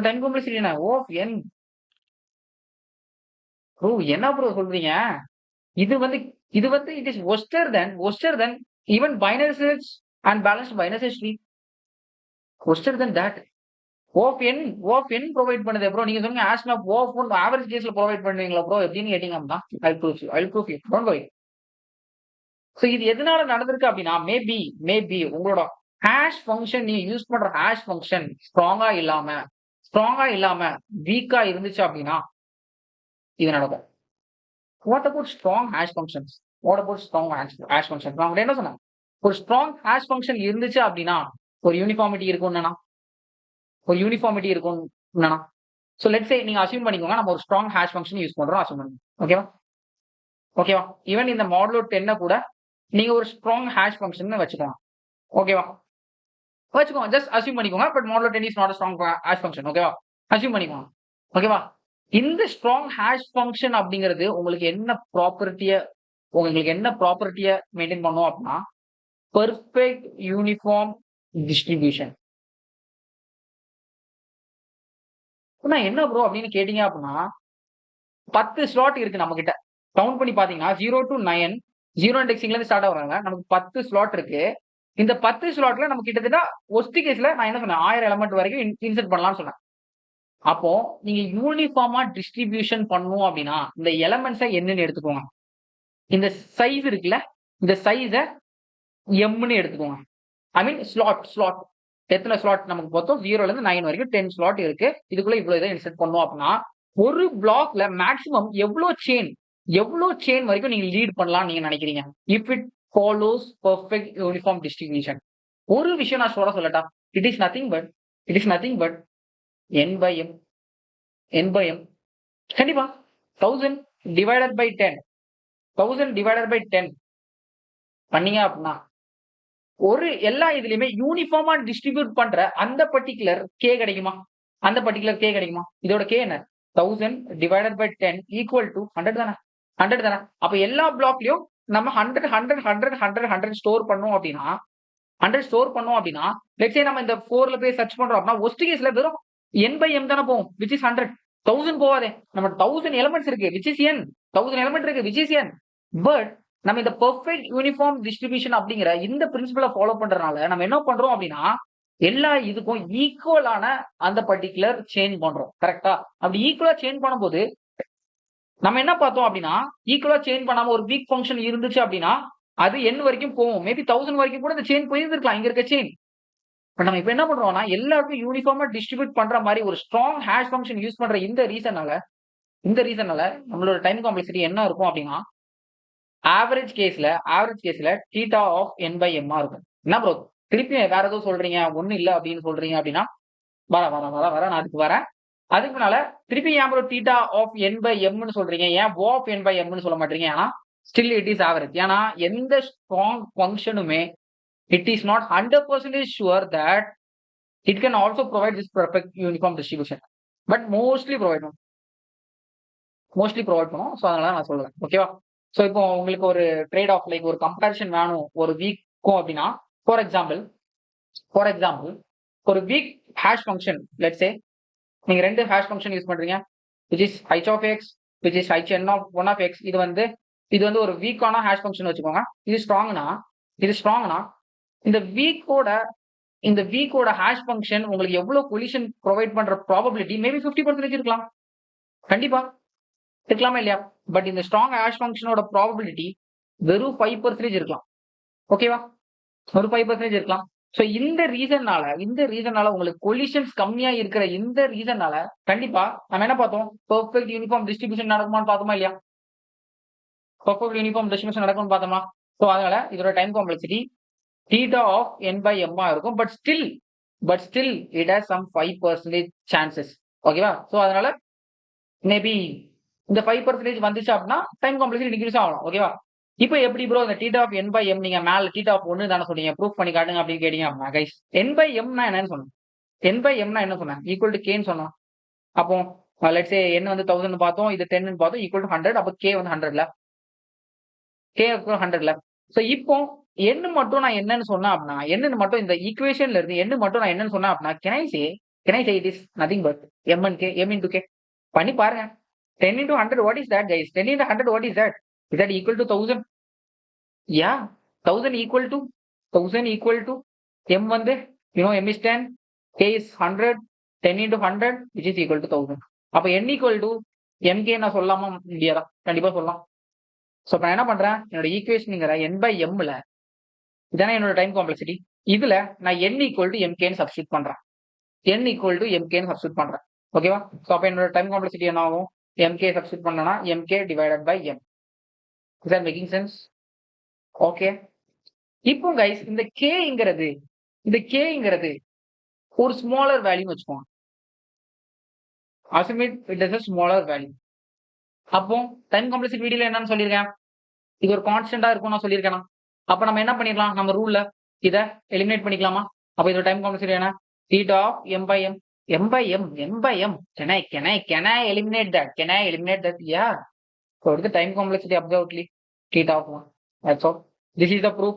டைம் காம்ப்ளெக்சிட்டி என்ன? n. ப்ரோ என்ன ப்ரோ சொல்றீங்க? இது வந்து இட் இஸ் ஒஸ்டர் than even binary search and balanced binary search tree. ஒஸ்டர் தென் தட். n ப்ரொவைட் பண்ணுது ப்ரோ. நீங்க சொன்னீங்க ஆஷ் மேப் ஆவரேஜ் கேஸ்ல ப்ரொவைட் பண்ணுவீங்களா ப்ரோ எப்படின்னு கேட்டீங்க அப்படின்னா I proof you don't worry. So இது எதனால நடந்திருக்கு அப்படின்னா மேபி உங்களோட ஹேஷ் ஃபங்க்ஷன் நீங்க யூஸ் பண்ற ஹேஷ் ஃபங்க்ஷன் ஸ்ட்ராங்கா இல்லாம வீக்கா இருந்துச்சு அப்படின்னா இது நடக்கும். What about strong hash functions? Hash function நான் என்ன சொன்னேன், ஒரு ஸ்ட்ராங் ஹேஷ் ஃபங்க்ஷன் இருந்துச்சு அப்படின்னா ஒரு யூனிஃபார்மிட்டி இருக்கும்னா ஸோ லெட்ஸ் சே நீங்க அசியூம் பண்ணிக்கோங்க நம்ம ஒரு ஸ்ட்ராங் ஹேஷ் ஃபங்க்ஷன் யூஸ் பண்றோம் அசியூம் பண்ணுங்க. ஓகேவா? ஈவன் இந்த மாடுலோ 10 கூட நீங்க ஒரு ஸ்ட்ராங் ஹேஷ் ஃபங்க்ஷன் வச்சுக்கலாம். ஓகேவா? வச்சுக்கோங்க. ஜஸ்ட் அசியூம் பண்ணிக்கோங்க. But modulo 10 is not a strong hash function. ஓகேவா? அசியூம் பண்ணிக்கோங்க. ஓகேவா? இந்த ஸ்ட்ராங் ஹேஷ் ஃபங்க்ஷன் அப்படிங்கிறது உங்களுக்கு என்ன ப்ராப்பர்ட்டிய மெயின்டைன் பண்ணும் அப்படின்னா பெர்ஃபெக்ட் யூனிஃபார்ம் டிஸ்ட்ரிபியூஷன். என்ன ப்ரோ அப்படின்னு கேட்டீங்க அப்படின்னா 10 ஸ்லாட் இருக்கு நம்ம கிட்ட. கவுண்ட் பண்ணி பாத்தீங்கன்னா 0 to 9 0 இண்டெக்ஸிங்ல இருந்து ஸ்டார்ட் ஆகுறாங்க. நமக்கு 10 ஸ்லாட் இருக்கு. இந்த 10 ஸ்லாட்ல நம்ம கிட்டத்தட்ட ஒஸ்ட் கேஸ்ல நான் என்ன சொன்னேன் 1000 எலமெண்ட் வரைக்கும் இன்சர்ட் பண்ணலாம்னு சொன்னேன். அப்போ நீங்க யூனிஃபார்மா டிஸ்ட்ரிபியூஷன் பண்ணணும் அப்படின்னா இந்த எலமெண்ட்ஸை என்னன்னு எடுத்துக்கோங்க. இந்த சைஸ் இருக்குல்ல, இந்த சைஸை எம்னு எடுத்துக்கோங்க. ஐ மீன் ஸ்லாட் எத்தனை ஸ்லாட் நமக்கு பார்த்தோம் 0ல இருந்து 9 வரைக்கும் 10 ஸ்லாட் இருக்கு. இதுக்குள்ள இவ்வளவு இதை இன்சர்ட் பண்ணோம் அப்படின்னா ஒரு பிளாக்ல மேக்ஸிமம் எவ்வளவு செயின் வரைக்கும் நீங்க லீட் பண்ணலாம் நீங்க நினைக்கிறீங்க? If it follows perfect uniform distribution. ஒரு விஷயம் நான் சொல்லட்டா? It is nothing but n by m. n by m. கண்டிப்பா 1000 டிவைடட் பை 10 1000 டிவைடட் பை 10 பண்ணீங்க அப்படின்னா ஒரு எல்லா இதுலயுமே யூனிஃபார்மா டிஸ்ட்ரிபியூட் பண்ற அந்த பர்டிகுலர் கே கிடைக்குமா? அந்த பர்டிகுலர் கே கிடைக்குமா? இதோட கே என்ன? 1000 டிவைடட் பை 10 ஈக்குவல் டு 100 தானே? 100 தானே? அப்ப எல்லா பிளாக்லயும் நம்ம 100 100 100 100 100 ஸ்டோர் பண்ணோம் அப்படின்னா 100 ஸ்டோர் பண்ணோம் அப்படின்னா லெட்ஸ் சே நம்ம இந்த 4ல போய் சர்ச் பண்றோம் அப்படின்னா ஒஸ்ட் கேஸ்ல வெறும் n by m தானே போகும் which is 100. 1000 போவாதே. நம்ம 1000 எலிமெண்ட்ஸ் இருக்கு which is n. 1000 எலிமெண்ட் இருக்கு which is n. பட் நம்ம இந்த பெர்ஃபெக்ட் யூனிஃபார்ம் டிஸ்ட்ரிபியூஷன் அப்படிங்கிற இந்த பிரின்சிபலை ஃபாலோ பண்றதுனால நம்ம என்ன பண்றோம் அப்படின்னா எல்லா இதுக்கும் ஈக்குவலான அந்த பர்டிகுலர் சேஞ்ச் பண்றோம். கரெக்டா? அப்படி ஈக்குவலா சேஞ்ச் பண்ணும்போது நம்ம என்ன பார்த்தோம் அப்படின்னா ஈக்குவலா சேஞ்ச் பண்ணாம ஒரு வீக் ஃபங்க்ஷன் இருந்துச்சு அப்படின்னா அது n வரைக்கும் போகும். மேபி 1000 வரைக்கும் கூட இந்த செயின் போயிருந்திருக்கலாம் இங்க இருக்க செயின். பட் நம்ம இப்ப என்ன பண்றோம்னா எல்லாருக்கும் யூனிஃபார்மா டிஸ்ட்ரிபியூட் பண்ற மாதிரி ஒரு ஸ்ட்ராங் ஹேஷ் ஃபங்க்ஷன் யூஸ் பண்ற இந்த ரீசனால நம்மளோட டைம் காம்ப்ளெக்சிட்டி என்ன இருக்கும் அப்படின்னா ஆவரேஜ் கேஸ்ல theta of n by m இருக்கும். என்ன ப்ரோ திருப்பியும் வேற ஏதோ சொல்றீங்க ஒன்னும் இல்ல அப்படின்னு சொல்றீங்க அப்படின்னா நான் அதுக்கு வரேன். அதுக்கு முன்னால திருப்பி ஏன் bro theta of n by m ன்னு சொல்றீங்க? ஏன் O of n by m ன்னு சொல்ல மாட்டீங்க? ஏன்னா ஸ்டில் இட் இஸ் ஆவரேஜ். ஏன்னா எந்த strong ஃபங்க்ஷனுமே it is not 100% sure that it can also provide this perfect uniform distribution. But mostly provide பண்ணும். ஸோ அதனால நான் சொல்றேன். ஓகேவா? ஸோ இப்போ உங்களுக்கு ஒரு ட்ரேட் ஆஃப் லைக் ஒரு கம்பேரிஷன் வேணும் ஒரு வீக்கும் அப்படின்னா ஃபார் எக்ஸாம்பிள் ஒரு week hash function let's say நீங்க ரெண்டு ஹேஷ் ஃபங்க்ஷன் யூஸ் பண்றீங்க which is h of x which is hn of 1 of x. இது வந்து ஒரு வீக்கான ஹேஷ் ஃபங்க்ஷன் வச்சுக்கோங்க. இது ஸ்ட்ராங்னா இந்த வீக்கோட ஹேஷ் ஃபங்க்ஷன் உங்களுக்கு எவ்வளவு கொலிஷன் ப்ரொவைட் பண்ற ப்ராபபிலிட்டி மேபி 50% இருக்கலாம். கண்டிப்பா இருக்கலாமா இல்லையா? பட் இந்த ஸ்ட்ராங் ஹேஷ் ஃபங்க்ஷனோட ப்ராபபிலிட்டி வெறும் 5% இருக்கலாம். ஓகேவா? ஒரு 5% இருக்கலாம். ஸோ இந்த ரீசன்னால உங்களுக்கு கொலிஷன்ஸ் கம்மியா இருக்கிற இந்த ரீசன்னால கண்டிப்பா நம்ம என்ன பார்த்தோம்? பெர்ஃபெக்ட் யூனிஃபார்ம் டிஸ்ட்ரிபியூஷன் நடக்குமான்னு பார்த்தோமா இல்லையா? பெர்ஃபெக்ட் யூனிஃபார்ம் டிஸ்ட்ரிபியூஷன் நடக்கும்னு பார்த்தோமா? ஸோ அதனால இதோட time complexity theta of n by m இருக்கும். But still it has some 5% chances. ஓகேவா? ஸோ அதனால மேபி இந்த 5% வந்துச்சு அப்படின்னா டைம் காம்ப்ளெக்சிட்டி டிக்ரீஸ் ஆகலாம். ஓகேவா? இப்போ எப்படி ப்ரோ இந்த theta of n by m நீங்க மேல theta of 1 தானே சொன்னீங்க, ப்ரூஃப் பண்ணி காட்டுங்க அப்படின்னு கேட்டீங்க அப்படின்னா கைஸ் n by m னா என்னன்னு சொன்னேன். n by m னா என்ன சொன்னேன்? ஈக்குவல் டு கேன்னு சொன்னோம். அப்போ லெட்ஸ் சே n வந்து 1000 பார்த்தோம், இது 10 பார்த்தோம், ஈக்குவல் டு 100. அப்போ k வந்து 100ல k 100ல. ஸோ இப்போ என்ன மட்டும் நான் என்னன்னு சொன்னேன் அப்படின்னா என்னன்னு மட்டும் இந்த ஈக்குவேஷன்ல இருந்து என்ன மட்டும் நான் என்னன்னு சொன்னேன் அப்படின்னா can I say it is nothing but m into k. பண்ணி பாருங்க. 10 into 100 what is that guys? 10 into 100 what is that? Is that equal to 1000? Yeah, 1000 equal to m வந்து m is 10, k is 100, 10 into 100 which is equal to 1000. அப்ப n equal to mk நான் சொல்லலாமா முடியாதா? கண்டிப்பா சொல்லலாம். So நான் என்ன பண்றேன், என்னோட ஈக்குவேஷனுங்கிற n by mல இதானே என்னோட டைம் காம்ப்ளெக்சிட்டி. இதுல நான் n equal to mkன்னு சப்ஸ்டியூட் பண்றேன். ஓகேவா? ஸோ அப்ப என்னோட டைம் காம்ப்ளெக்சிட்டி என்ன ஆகும்? mk சப்ஸ்டியூட் பண்ணனா mk divided by m. Is that making sense? Okay. இப்போ கைஸ் இந்த கேங்கிறது ஒரு ஸ்மாலர் வேல்யூ வச்சுக்கோங்க. Assume it it is a smaller value. அப்போ டைம் காம்ப்ளெக்சிட்டி வீடியோல என்னன்னு சொல்லியிருக்கேன்? இது ஒரு கான்ஸ்டன்டா இருக்கும் நான் சொல்லியிருக்கேன். அப்ப நம்ம என்ன பண்ணிடலாம்? நம்ம ரூல்ல இதை எலிமினேட் பண்ணிக்கலாமா? அப்ப இதோட டைம் காம்ப்ளெக்சிட்டி என்ன? theta of m by m. Can I eliminate that? Yeah. So what is the time complexity absolutely? Theta of 1. That's all. This is the proof.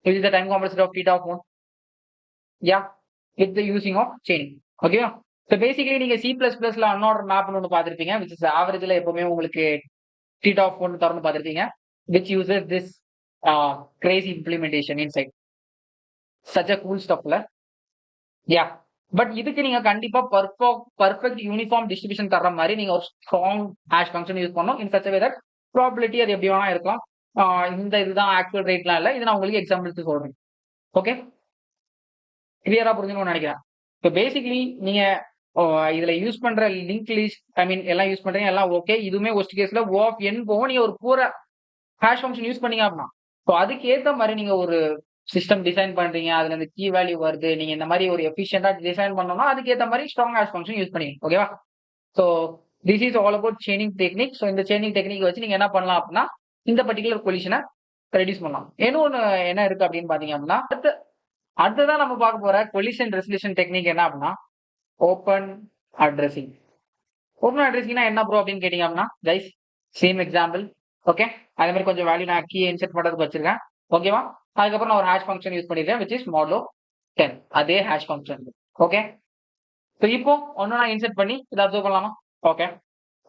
This is the time complexity of theta of 1. Yeah. With the using of chaining. Okay. So basically நீங்க C++ல unordered map ஒன்று பார்த்திருப்பீங்க which is averageல எப்பவுமே உங்களுக்கு theta of 1 தரணும் பார்த்திருப்பீங்க which uses this crazy implementation inside. Such a cool stuff ல. Yeah. But இதுக்கு நீங்க கண்டிப்பா பர்ஃபெக்ட் யூனிஃபார்ம் டிஸ்ட்ரிபியூஷன் தர்ற மாதிரி நீங்க ஒரு ஸ்ட்ராங் ஹேஷ் ஃபங்க்ஷன் யூஸ் பண்ணணும். In such way that probability அது எப்படி வேணா இருக்கலாம். இந்த இதுதான் ஆக்சுவல் ரேட்லாம் இல்லை, இது நான் உங்களுக்கு எக்ஸாம்பிள்ஸ் சொல்றேன். ஓகே, கிளியரா புரிஞ்சுன்னு நினைக்கிறேன். இப்போ பேசிக்கலி நீங்க இதுல யூஸ் பண்ற லிங்க் லிஸ்ட் எல்லாம் யூஸ் பண்றீங்க, எல்லாம் ஓகே. இதுவுமே ஒஸ்ட் கேஸ்ல O of n போகும். நீங்க ஒரு பூரா ஹேஷ் ஃபங்க்ஷன் யூஸ் பண்ணீங்க அப்படின்னா ஸோ அதுக்கு ஏற்ற மாதிரி நீங்க ஒரு சிஸ்டம் டிசைன் பண்றீங்க, அதுல இந்த கீ வேல்யூ வருது, நீங்க இந்த மாதிரி ஒரு எஃபிஷியன்டா டிசைன் பண்ணோம்னா அதுக்கு ஏற்ற மாதிரி ஸ்ட்ராங் ஹேஷ் ஃபங்க்ஷன் யூஸ் பண்ணீங்க. ஓகேவா? So this is all about chaining technique. So இந்த செயினிங் டெக்னிக் வச்சு நீங்க என்ன பண்ணலாம் அப்படின்னா இந்த பர்டிகுலர் கொலிஷனை ரெடியூஸ் பண்ணலாம். இன்னொன்று என்ன இருக்கு அப்படின்னு பாத்தீங்க அப்படின்னா அடுத்ததான் நம்ம பார்க்க போற கொலிஷன் ரெசல்யூஷன் டெக்னிக் என்ன அப்படின்னா ஓப்பன் அட்ரஸிங். ஓப்பன் அட்ரஸிங்னா என்ன ப்ரோ அப்படின்னு கேட்டீங்க அப்படின்னா கைஸ் சேம் எக்ஸாம்பிள். ஓகே, அதே மாதிரி கொஞ்சம் வேல்யூ நான் கீ இன்செர்ட் பண்றதுக்கு வச்சிருக்கேன். ஓகேவா, அதுக்கப்புறம் நான் ஒரு ஹேஷ் ஃபங்க்ஷன் யூஸ் பண்ணிருக்கேன் விச் இஸ் மாடோ 10. அதே ஹேஷ் ஃபங்க்ஷன். ஓகே, ஸோ இப்போ ஒன்று நான் இன்செர்ட் பண்ணி இதை அப்சர்வ் பண்ணலாமா? Okay,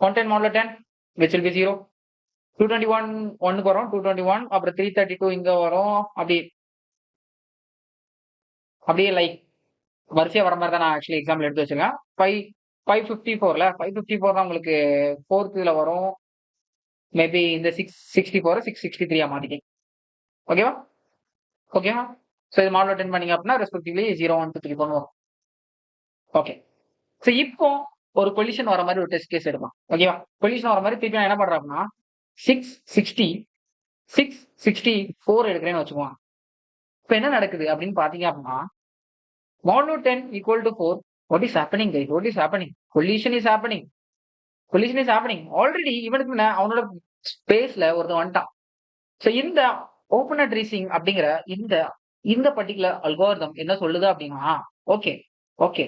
110 மாடலோ 10 which will be 0. 221 ஒன்னுக்கு வரும், 221 அப்புறம் 332 இங்க வரும். அப்படியே லைக் வரிசையா வர மாதிரி தான் நான் ஆக்சுவலி எக்ஸாம்பிள் எடுத்து வச்சிருக்கேன். 554ல 554 தான் உங்களுக்கு ஃபோர்த்துல வரும். மேபி இந்த 664 663 மாத்திக்கேன். ஓகேவா ஓகேவா ஸோ இது மாடல் 10 பண்ணீங்க அப்படின்னா ரெஸ்பெக்டிவ்லி 0 1 2 3 பண்ணுவோம். ஓகே, ஸோ இப்போ ஒரு கொலிஷன் வர மாதிரி ஒரு டெஸ்ட் கேஸ் எடுப்போம். ஓகேவா, கொலிஷன் வர மாதிரி திருப்பி நான் என்ன பண்றேன் அப்படின்னா 664 எடுக்கிறேன்னு வச்சுக்குவோம். இப்போ என்ன நடக்குது அப்படின்னு பாத்தீங்க அப்படின்னா model 10 equal to 4. What is happening guys? What is happening? Collision is happening. Collision is happening. Already இவனுக்கு அவனோட ஸ்பேஸ்ல ஒருத்தன் வந்துட்டான். ஸோ இந்த ஓப்பன் அட்ரஸிங் அப்படிங்கிற இந்த இந்த பர்டிகுலர் அல்காரிதம் என்ன சொல்லுது அப்படின்னா ஓகே ஓகே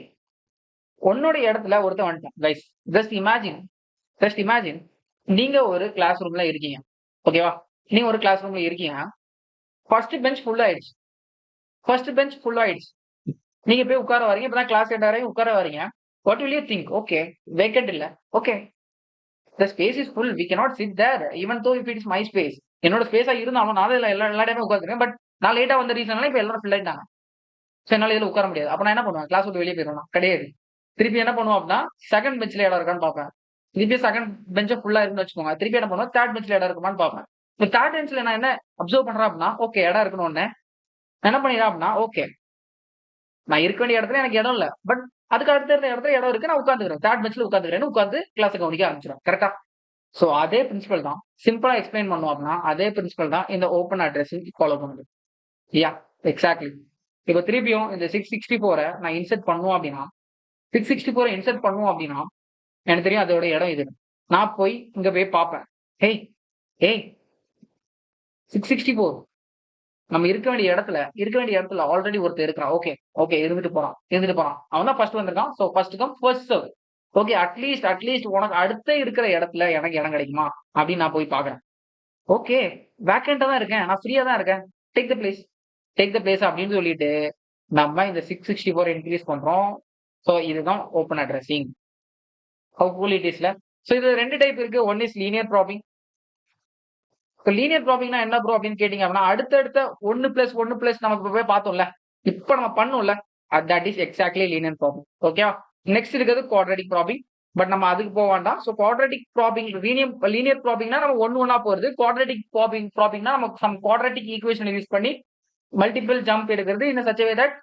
உன்னோட இடத்துல ஒருத்தன் வந்துட்டான் கைஸ். ஜஸ்ட் இமேஜின் நீங்க ஒரு கிளாஸ் ரூம்ல இருக்கீங்க. ஓகேவா, நீங்க ஒரு கிளாஸ் ரூம்ல இருக்கீங்க. ஃபர்ஸ்ட் பெஞ்ச் ஃபுல் ஆயிடுச்சு. நீங்க போய் உட்கார வரீங்க. இப்பதான் கிளாஸ் எட்டாரையும் உட்கார வரீங்க. What will you think? Okay, vacant இல்ல. Okay, the space is full, we cannot sit there even though if it is my space. என்னோட ஸ்பேஸா இருந்தாலும் நான் எல்லா டைமே உட்காந்துருக்கேன். பட் நான் லேட்டா வந்த ரீசனால இப்ப எல்லாரும் ஃபில் ஆயிட்டாங்க. ஸோ என்னால இதுல உட்கார முடியாது. அப்ப நான் என்ன பண்ணுவேன்? கிளாஸ் விட்டு வெளியே போயிடுவேன் கிடையாது. திருப்பி என்ன பண்ணுவோம் அப்படின்னா செகண்ட் பெஞ்ச்ல இடம் இருக்கான்னு பார்ப்பேன். திருப்பி செகண்ட் பெஞ்ச ஃபுல்லா இருக்குன்னு வச்சுக்கோங்க. திருப்பி என்ன பண்ணுவேன்? தேர்ட் பெஞ்ச்ல இடம் இருக்குமான்னு பார்ப்பேன். இப்போ தேர்ட் பெஞ்ச்ல நான் என்ன அப்சர்வ் பண்றேன் அப்படின்னா ஓகே இடம் இருக்கணும் ஒண்ணு. என்ன பண்ணிடுறேன் அப்படின்னா ஓகே நான் இருக்க வேண்டிய இடத்துல எனக்கு இடம் இல்ல. பட் அதுக்கு அடுத்த இடத்துல இடம் இருக்கு, நான் உட்காந்துக்கிறேன். தேர்ட் பெஞ்ச்ல உட்காந்துக்கிறேன், உட்காந்து கிளாஸ் கவனிக்க ஆரம்பிச்சிடும். கரெக்டா? ஸோ அதே பிரின்சிபல் தான் சிம்பிளா எக்ஸ்பிளைன் பண்ணுவோம் அப்படின்னா அதே பிரின்சிபல் தான் இந்த ஓப்பன் அட்ரஸிங் ஃபாலோ பண்ணுது. Yeah exactly. இப்போ திருப்பியும் இந்த 664 நான் இன்செர்ட் பண்ணுவோம் அப்படின்னா 664 இன்செர்ட் பண்ணுவோம் அப்படின்னா எனக்கு தெரியும் அதோட இடம் இது. நான் போய் இங்க போய் பார்ப்பேன். ஹேய் ஹேய் 664 நம்ம இருக்க வேண்டிய இடத்துல ஆல்ரெடி ஒருத்தர் இருக்கிறான். ஓகே இருந்துட்டு போறான். அவன் தான் ஃபர்ஸ்ட் வந்திருக்கான். So first come first serve. Okay, at least உனக்கு அடுத்த இருக்கிற இடத்துல எனக்கு இடம் கிடைக்குமா அப்படின்னு நான் போய் பாக்குறேன். ஓகே, வேக்கண்டா தான் இருக்கேன், நான் ஃப்ரீயா தான் இருக்கேன். டேக் த பிளேஸ் அப்படின்னு சொல்லிட்டு நம்ம இந்த 664 இன்க்ரீஸ் பண்றோம். ஸோ இதுதான் open addressing. How cool it இஸ்ல. ஸோ இது ரெண்டு டைப் இருக்கு. One is linear probing. Linear ப்ராபிங்னா என்ன ப்ரோ அப்படின்னு கேட்டீங்க அப்படின்னா அடுத்தடுத்த 1+1+ நமக்கு போய் பார்த்தோம்ல, இப்ப நம்ம பண்ணோம்ல, that is exactly linear probing. ஓகேவா, நெக்ஸ்ட் இருக்கிறது குவாட்ரடிக் ப்ராபிங். பட் நம்ம அதுக்கு போக வேண்டாம். ஸோ குவாட்ரடிக் ப்ராபிங் லீனியர் ப்ராபிங்னா நம்ம ஒன்னா போறது. குவாட்ரடிக் ப்ராபிங்னா நம்ம சம் குவாட்ரடிக் ஈக்குவேஷன் யூஸ் பண்ணி மல்டிபிள் ஜம்ப் எடுக்கிறது. இந்த such way that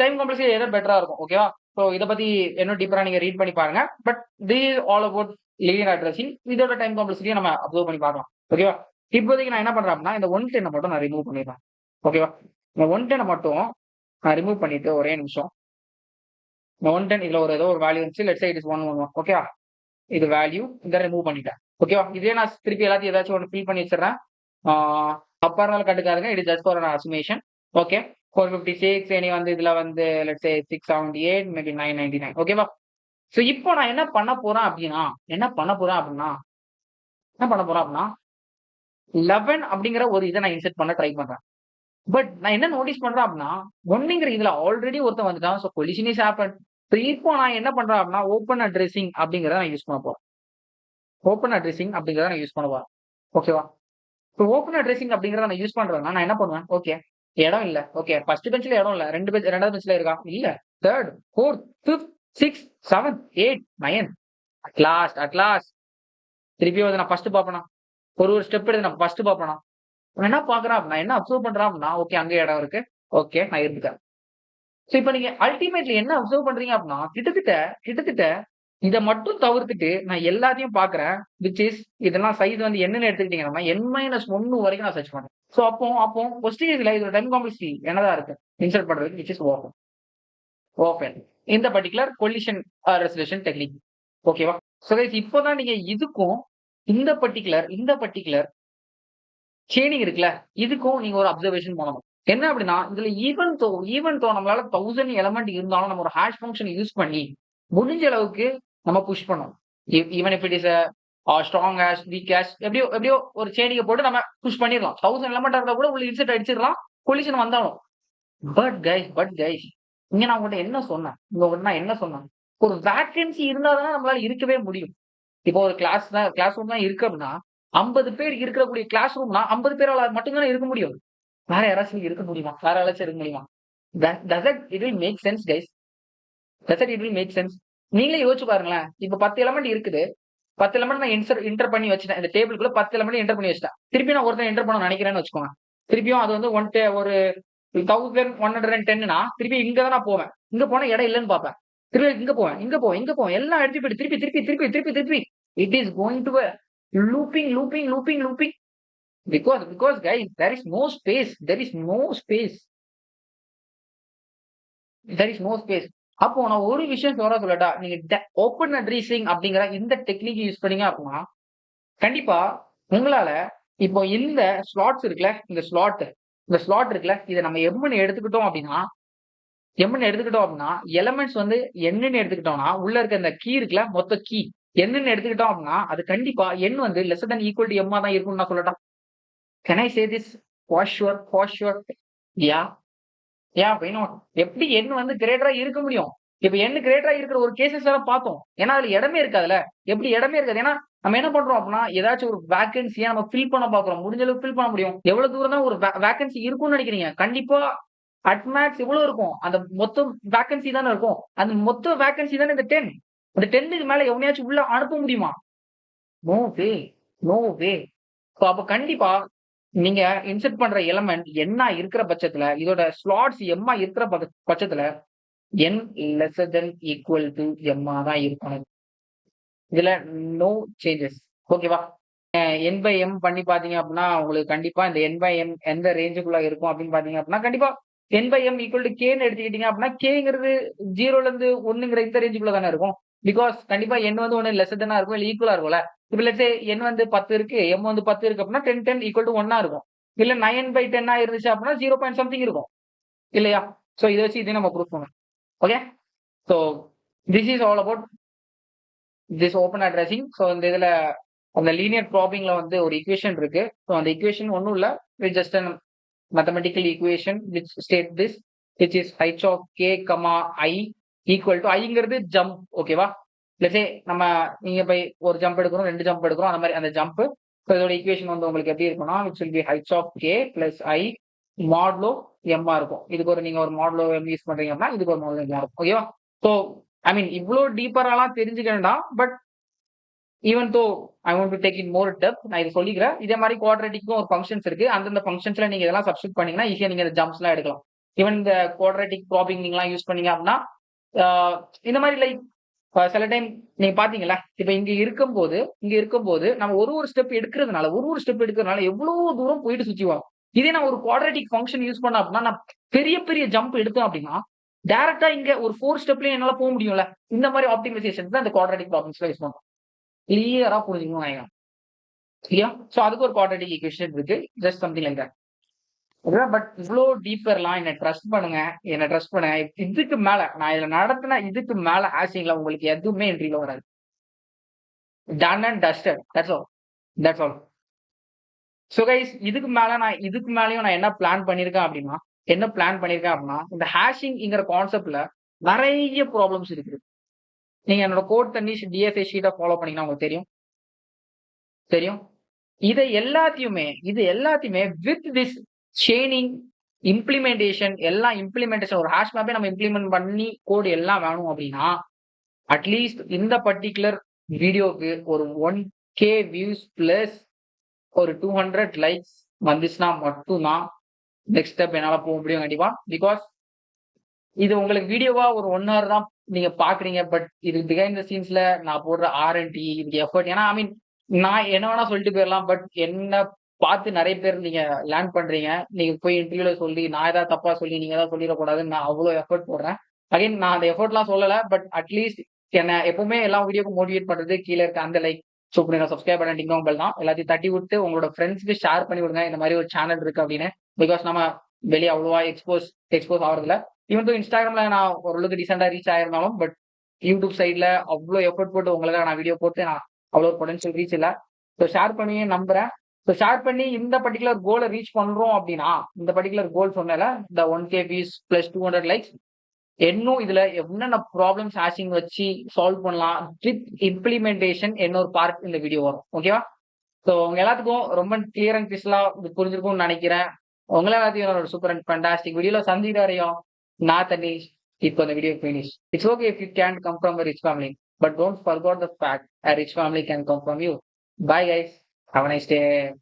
time complexity எதாவது பெட்டரா இருக்கும். ஓகேவா, ஸோ இதை பத்தி இன்னும் டீப்பரா நீங்க ரீட் பண்ணி பாருங்க. But this is all about linear addressing. இதோட டைம் காம்ப்ளெக்சிட்டியை நம்ம அப்சர்வ் பண்ணி பார்க்கலாம். ஓகேவா, இப்போதைக்கு நான் என்ன பண்றேன் அப்படின்னா இந்த 110 மட்டும் நான் ரிமூவ் பண்ணிடுறேன். ஓகேவா, இந்த 110 மட்டும் நான் ரிமூவ் பண்ணிட்டு ஒரே நிமிஷம். இந்த 110 இதுல ஏதோ ஒரு வேல்யூ இருந்துச்சு. Let's say it is 111. ஓகேவா, இது வேல்யூ இதை ரிமூவ் பண்ணிட்டேன். ஓகேவா, இதே நான் திருப்பி எல்லாத்தையும் ஏதாச்சும் ஒன்று ஃபில் பண்ணி வச்சிடறேன். அப்பா இருந்தாலும் கட்டுக்காதுங்க. It is just for assumption. Okay, 456 இனி வந்து இதுல வந்து லெட்ஸ் சே 678 மேபி 999. ஓகேவா, ஸோ இப்போ நான் என்ன பண்ண போறேன் அப்படின்னா 11 அப்படிங்கிற ஒரு இதை நான் இன்செர்ட் பண்ண ட்ரை பண்றேன். பட் நான் என்ன நோட்டீஸ் பண்றேன் அப்படின்னா ஒன்னுங்கிற இதுல ஆல்ரெடி ஒருத்தன் வந்துட்டான். So collision is happen. இப்போ நான் என்ன பண்றேன் அப்படின்னா ஓப்பன் அட்ரஸிங் அப்படிங்கிறத நான் யூஸ் பண்ண போறேன். ஓகேவா, இப்போ ஓப்பன் அட்ரஸிங் அப்படிங்கிறத நான் யூஸ் பண்றேன்னா நான் என்ன பண்ணுவேன்? ஓகே, இடம் இல்ல. ஓகே, ஃபர்ஸ்ட் பெஞ்ச்ல இடம் இல்ல. ரெண்டாவது பெஞ்ச்ல இருக்கா? இல்ல. தேர்ட், ஃபோர்த், ஃபிஃப்த், 6, 7, 8, 9 அட்லாஸ்ட் திருப்பி வந்து நான் ஃபர்ஸ்ட் பாப்பேனா? ஒரு ஸ்டெப் எடுத்து நான் ஃபர்ஸ்ட் பாப்பேனா? என்ன பாக்குறேன் அப்படின்னா என்ன அப்சர்வ் பண்றேன் அப்படின்னா ஓகே அங்க இடம் இருக்கு. ஓகே, நான் இருந்துட்டேன். ஸோ இப்போ நீங்க அல்டிமேட்லி என்ன அப்சர்வ் பண்றீங்க அப்படின்னா கிட்டத்தட்ட இதை மட்டும் தவிர்த்துட்டு நான் எல்லாத்தையும் பாக்குறேன். விச் இஸ் இதெல்லாம் சைஸ் வந்து என்னன்னு எடுத்துக்கிட்டீங்கன்னா N-1 வரைக்கும் நான் சர்ச் பண்றேன். ஸோ அப்போ கொஸ்டின்ஸ்ல இதோட டைம் காம்ப்ளெக்சிட்டி என்னதான் இருக்கு இன்சர்ட் பண்றதுக்கு, விச் இஸ் ஓப்பன் இந்த பர்டிகுலர் கொலிஷன் ரெசல்யூஷன் டெக்னிக். ஓகேவா? ஸோ கைஸ் இப்போதான் நீங்க இதுக்கும் இந்த பர்ட்டிகுலர் செயினிங் இருக்குல்ல, இதுக்கும் நீங்க ஒரு அப்சர்வேஷன் பண்ணணும். என்ன அப்படின்னா, இதுல ஈவன் தோ நம்மளால 1000 எலிமெண்ட் இருந்தாலும் நம்ம ஒரு ஹாஷ் ஃபங்ஷன் யூஸ் பண்ணி முடிஞ்ச அளவுக்கு நம்ம புஷ் பண்ணணும். Even if it is strong hash, week hash எப்படியோ எப்படியோ ஒரு செயினிங்க போட்டு நம்ம புஷ் பண்ணிரலாம். 1000 எலிமெண்டா இருந்தா கூட உள்ள இன்செர்ட் அடிச்சிடலாம். கொலிஷன் வந்தாலும். பட் கைஸ் இங்க நான் உங்கள்ட்ட என்ன சொன்னேன்? நான் என்ன சொன்னேன்? ஒரு வேக்கன்சி இருந்தா தானே நம்மளால இருக்கவே முடியும். இப்போ ஒரு கிளாஸ் ரூம் தான் இருக்கு அப்படின்னா, 50 பேர் இருக்கக்கூடிய கிளாஸ் ரூம்னா 50 பேரால மட்டும் தானே இருக்க முடியும். வேற யாராச்சும் இருக்க முடியுமா? வேற யாராச்சும் இருக்க முடியுமா? Does it will make sense guys. It will make sense. நீங்களே யோசிச்சு பாருங்களேன். இப்ப 10 எலிமெண்ட் இருக்குது. 10 எலிமெண்ட் நான் என்டர் பண்ணி வச்சுட்டேன். இந்த டேபிள்குள்ள 10 எலிமெண்ட் என்டர் பண்ணி வச்சுட்டேன். திருப்பி நான் ஒருத்தன் என்டர் பண்ண நினைக்கிறேன்னு வச்சுக்கோங்க. திருப்பியும் அது வந்து ஒரு 1110னா திருப்பி இங்க தான் நான் போவேன். இங்க போனா இடம் இல்லன்னு பார்ப்பேன். திருப்பி இங்க போவேன். எல்லாம் எடுத்து போயிட்டு திருப்பி. It is going to looping. Because guys, there is no space. அப்போ நான் ஒரு விஷயம் சொல்லட்டா, நீங்க ஓப்பன் அட்ரஸிங் அப்படிங்கிற இந்த டெக்னிக் யூஸ் பண்ணீங்க அப்படின்னா, கண்டிப்பா உங்களால இப்போ இந்த ஸ்லாட்ஸ் இருக்குல்ல, இந்த ஸ்லாட் இருக்குல்ல, இதை நம்ம எம்னு எடுத்துக்கிட்டோம் அப்படின்னா, எலிமெண்ட்ஸ் வந்து என்னன்னு எடுத்துக்கிட்டோம்னா, உள்ள இருக்க இந்த கீ இருக்குல்ல, மொத்த கீ என்னன்னு எடுத்துக்கிட்டோம் அப்படின்னா, அது கண்டிப்பா n வந்து less than equal to m தான் இருக்கும்னு நான் சொல்லட்டா. Can I say this for sure? Yeah why not? எப்படி n வந்து கிரேட்டரா இருக்க முடியும்? இப்ப n கிரேட்டரா இருக்கிற ஒரு கேசஸ் எல்லாம் பார்த்தோம். ஏன்னா அதுல இடமே இருக்காதுல்ல. எப்படி இடமே இருக்காது? ஏன்னா நம்ம என்ன பண்றோம் அப்படின்னா, ஏதாச்சும் ஒரு வேக்கன்சியை நம்ம ஃபில் பண்ண பாக்குறோம். முடிஞ்ச அளவுக்கு ஃபில் பண்ண முடியும். எவ்வளவு தூரம் தான் ஒரு வேக்கன்சி இருக்கும்னு நினைக்கிறீங்க? கண்டிப்பா அட்மேக்ஸ் எவ்வளவு இருக்கும்? அந்த மொத்த வேக்கன்சி தானே இருக்கும். அந்த மொத்த வேக்கன்சி தானே இந்த 10. அந்த 10க்கு மேல எவனையாச்சும் உள்ள அனுப்ப முடியுமா? No way. அப்ப கண்டிப்பா நீங்க இன்செர்ட் பண்ற எலிமெண்ட் என்ன இருக்கிற பட்சத்துல, இதோட ஸ்லாட்ஸ் எம்மா இருக்கிற பட்சத்துல n lesser then equal to எம்மா தான் இருக்கணும். இதுல நோ சேஞ்சஸ். ஓகேவா? n பை m பண்ணி பாத்தீங்க அப்படின்னா, உங்களுக்கு கண்டிப்பா இந்த n பை m எந்த ரேஞ்சுக்குள்ள இருக்கும் அப்படின்னு பாத்தீங்க அப்படின்னா, கண்டிப்பா n by m equal to கேன்னு எடுத்துக்கிட்டீங்க அப்படின்னா, கேங்கிறது 0ல இருந்து 1ங்கிற இந்த ரேஞ்சுக்குள்ள தானே இருக்கும். பிகாஸ் கண்டிப்பா n வந்து 1 லெஸ்ஸர் தென்னா இருக்கும், இல்ல ஈக்குவலா இருக்கும்ல. இப்ப லெட்ஸ் சே n வந்து 10 இருக்கு, m வந்து 10 இருக்கு அப்படின்னா 10 ஈக்குவல் டு 1 இருக்கும். இல்ல 9 பை 10 இருந்துச்சு அப்படின்னா 0 பாயிண்ட் சம்திங் இருக்கும் இல்லையா? சோ இதை வச்சு இதை நம்ம ப்ரூவ் பண்ணணும். Okay, so this is all about this open addressing. So இந்த இதுல அந்த லீனியர் ப்ராப்ளிங்ல வந்து ஒரு ஈக்குவேஷன் இருக்கு. ஸோ அந்த ஈக்குவேஷன் ஒன்றும் இல்லை, it's just an mathematical equation which state this, which is h of k comma I equal to iங்கிறது ஜம்ப். ஓகேவா? லெட்ஸ் சே நம்ம நீங்க போய் ஒரு ஜம்ப் எடுக்கிறோம், 2 ஜம்ப் எடுக்கிறோம், அந்த மாதிரி அந்த ஜம்ப். ஸோ இதோட ஈக்குவேஷன் வந்து உங்களுக்கு எப்படி இருக்கும்னா, which will be h of k plus I modulo m இருக்கும். இதுக்கு ஒரு நீங்க ஒரு மாடுலோ m யூஸ் பண்றீங்க அப்படின்னா இதுக்கு ஒரு மாடுலோ m இருக்கும். ஓகேவா? ஸோ ஐ மீன் இவ்வளோ டீப்பராலாம் தெரிஞ்சுக்க வேண்டாம். But even though I want to take in more depth, நான் இது சொல்லிக்கிறேன். இதே மாதிரி குவாட்ரேட்டிக்கும் ஒரு ஃபங்க்ஷன்ஸ் இருக்கு. அந்தந்த ஃபங்க்ஷன்ஸ்ல நீங்க இதெல்லாம் சப்ஸ்டிட் பண்ணீங்கன்னா ஈஸியா நீங்க இந்த ஜம்ப்ஸ் எல்லாம் எடுக்கலாம். ஈவன் இந்த குவாட்ரேட்டிக் ப்ராப்ளிங் நீங்கலாம் யூஸ் பண்ணீங்க அப்படின்னா, இந்த மாதிரி லைக் சில டைம் நீங்க பாத்தீங்களா, இப்ப இங்க இருக்கும்போது நம்ம ஒரு ஸ்டெப் எடுக்கிறதுனால எவ்வளவு தூரம் போயிட்டு சுத்தி வரும். இதே நான் ஒரு குவாட்ரேட்டிக் ஃபங்க்ஷன் யூஸ் பண்ண அப்படின்னா, நான் பெரிய ஜம்ப் எடுத்தேன் அப்படின்னா டைரக்டா இங்க ஒரு 4 ஸ்டெப்லயும் என்னால போக முடியும்ல. இந்த மாதிரி ஆப்டிமைசேஷன் தான் இந்த குவாட்ரேட்டிக் ப்ராப்ளம்ஸ்ல யூஸ் பண்ணுவோம். கிளியரா புரிஞ்சுக்கணும் நினைக்கிறேன். சரியா? சோ அதுக்கு ஒரு குவாட்ரேட்டிக் ஈக்குவேஷன் இருக்கு. Just something like that. Okay, but இவ்வளோ டீப்பர்லாம் என்ன ட்ரஸ்ட் பண்ணுங்க. இதுக்கு மேல நான் இதுல நடத்தின இதுக்கு மேல ஹேஷிங்ல உங்களுக்கு எதுவுமே என்ட்ரில வராது. Done and dusted. That's all. So guys இதுக்கு மேலயும் நான் என்ன பிளான் பண்ணிருக்கேன் அப்படின்னா, இந்த ஹேஷிங்ங்கிற கான்செப்ட்ல நிறைய ப்ராப்ளம்ஸ் இருக்கு. நீங்க என்னோட கோட் தண்ணி டிஎஃப்ஏ ஷீட்டை ஃபாலோ பண்ணீங்கன்னா உங்களுக்கு தெரியும். இது எல்லாத்தையுமே வித் திஸ் செயினிங் இம்ப்ளிமெண்டேஷன் ஒரு ஹேஷ் மேப்பே நம்ம இம்ப்ளிமெண்ட் பண்ணி கோட் எல்லாம் வேணும் அப்படின்னா, அட்லீஸ்ட் இந்த பர்டிகுலர் வீடியோக்கு ஒரு 1K வியூஸ் பிளஸ் ஒரு 200 லைக்ஸ் வந்துச்சுன்னா மட்டும்தான் நெக்ஸ்ட் ஸ்டெப் என்னால போக முடியும் கண்டிப்பா. பிகாஸ் இது உங்களுக்கு வீடியோவா ஒரு 1 hour தான் நீங்க பாக்குறீங்க. பட் இது பிஹைண்ட் த சீன்ஸ்ல நான் போடுற R&D இதுக்கு எஃபர்ட். ஏன்னா ஐ மீன் நான் என்ன வேணா சொல்லிட்டு போயிடலாம். பட் என்ன பார்த்து நிறைய பேர் நீங்க லேர்ன் பண்றீங்க. நீங்க போய் இன்டர்வியூல சொல்லி நான் ஏதாவது தப்பா சொல்லி நீங்க ஏதாவது சொல்லிடக்கூடாதுன்னு நான் அவ்வளவு எஃபர்ட் போடுறேன். அகைன் நான் அந்த எஃபர்ட்லாம் சொல்லல. பட் அட்லீஸ்ட் என்ன எப்பவுமே எல்லா வீடியோக்கும் மோட்டிவேட் பண்றது கீழே இருக்க அந்த லைக் சூப்பர் பண்ணுங்க, சப்ஸ்கிரைப் பண்ண டிங் டாங் பெல் தான். எல்லாத்தையும் தட்டி விட்டு உங்களோட ஃப்ரெண்ட்ஸ்க்கு ஷேர் பண்ணி விடுங்க இந்த மாதிரி ஒரு சேனல் இருக்கு அப்படின்னு. பிகாஸ் நம்ம வெளியே அவ்வளோவா எக்ஸ்போஸ் ஆகிறதுல. ஈவன் தோ இன்ஸ்டாகிராம்ல நான் ஓரளவுக்கு ரீசெண்டா ரீச் ஆயிருந்தாலும், பட் யூடியூப் சைட்ல அவ்வளோ எஃபர்ட் போட்டு உங்களுக்காக நான் வீடியோ போட்டு நான் அவ்வளோ பொட்டன்ஷியல் ரீச் இல்லை. ஸோ ஷேர் பண்ணி நம்புறேன். ஸோ ஷேர் பண்ணி இந்த பர்டிகுலர் கோலை ரீச் பண்றோம் அப்படின்னா, இந்த பர்டிகுலர் கோல் சொன்னல இந்த 1K வியூஸ் பிளஸ் 200 லைக்ஸ், இன்னும் இதுல என்னென்ன ப்ராப்ளம்ஸ் ஹேஷிங் வச்சு சால்வ் பண்ணலாம், ட்ரிப் இம்ப்ளிமெண்டேஷன் என்ன ஒரு பார்ட் இந்த வீடியோ வரும். ஓகேவா? ஸோ உங்க எல்லாத்துக்கும் ரொம்ப கிளியர் அண்ட் கிறிஸ்டலா இது புரிஞ்சிருக்கும்னு நினைக்கிறேன். உங்களை எல்லாத்தையும் என்னோட சூப்பர் அண்ட் ஃபண்டாஸ்டிக் வீடியோல சந்திக்கிற வரையும் நான் தனீஷ். இப்போ இந்த video finish. It's okay if you can come from a rich family, but don't forget the fact a rich family can come from you. Bye guys. Have a nice day.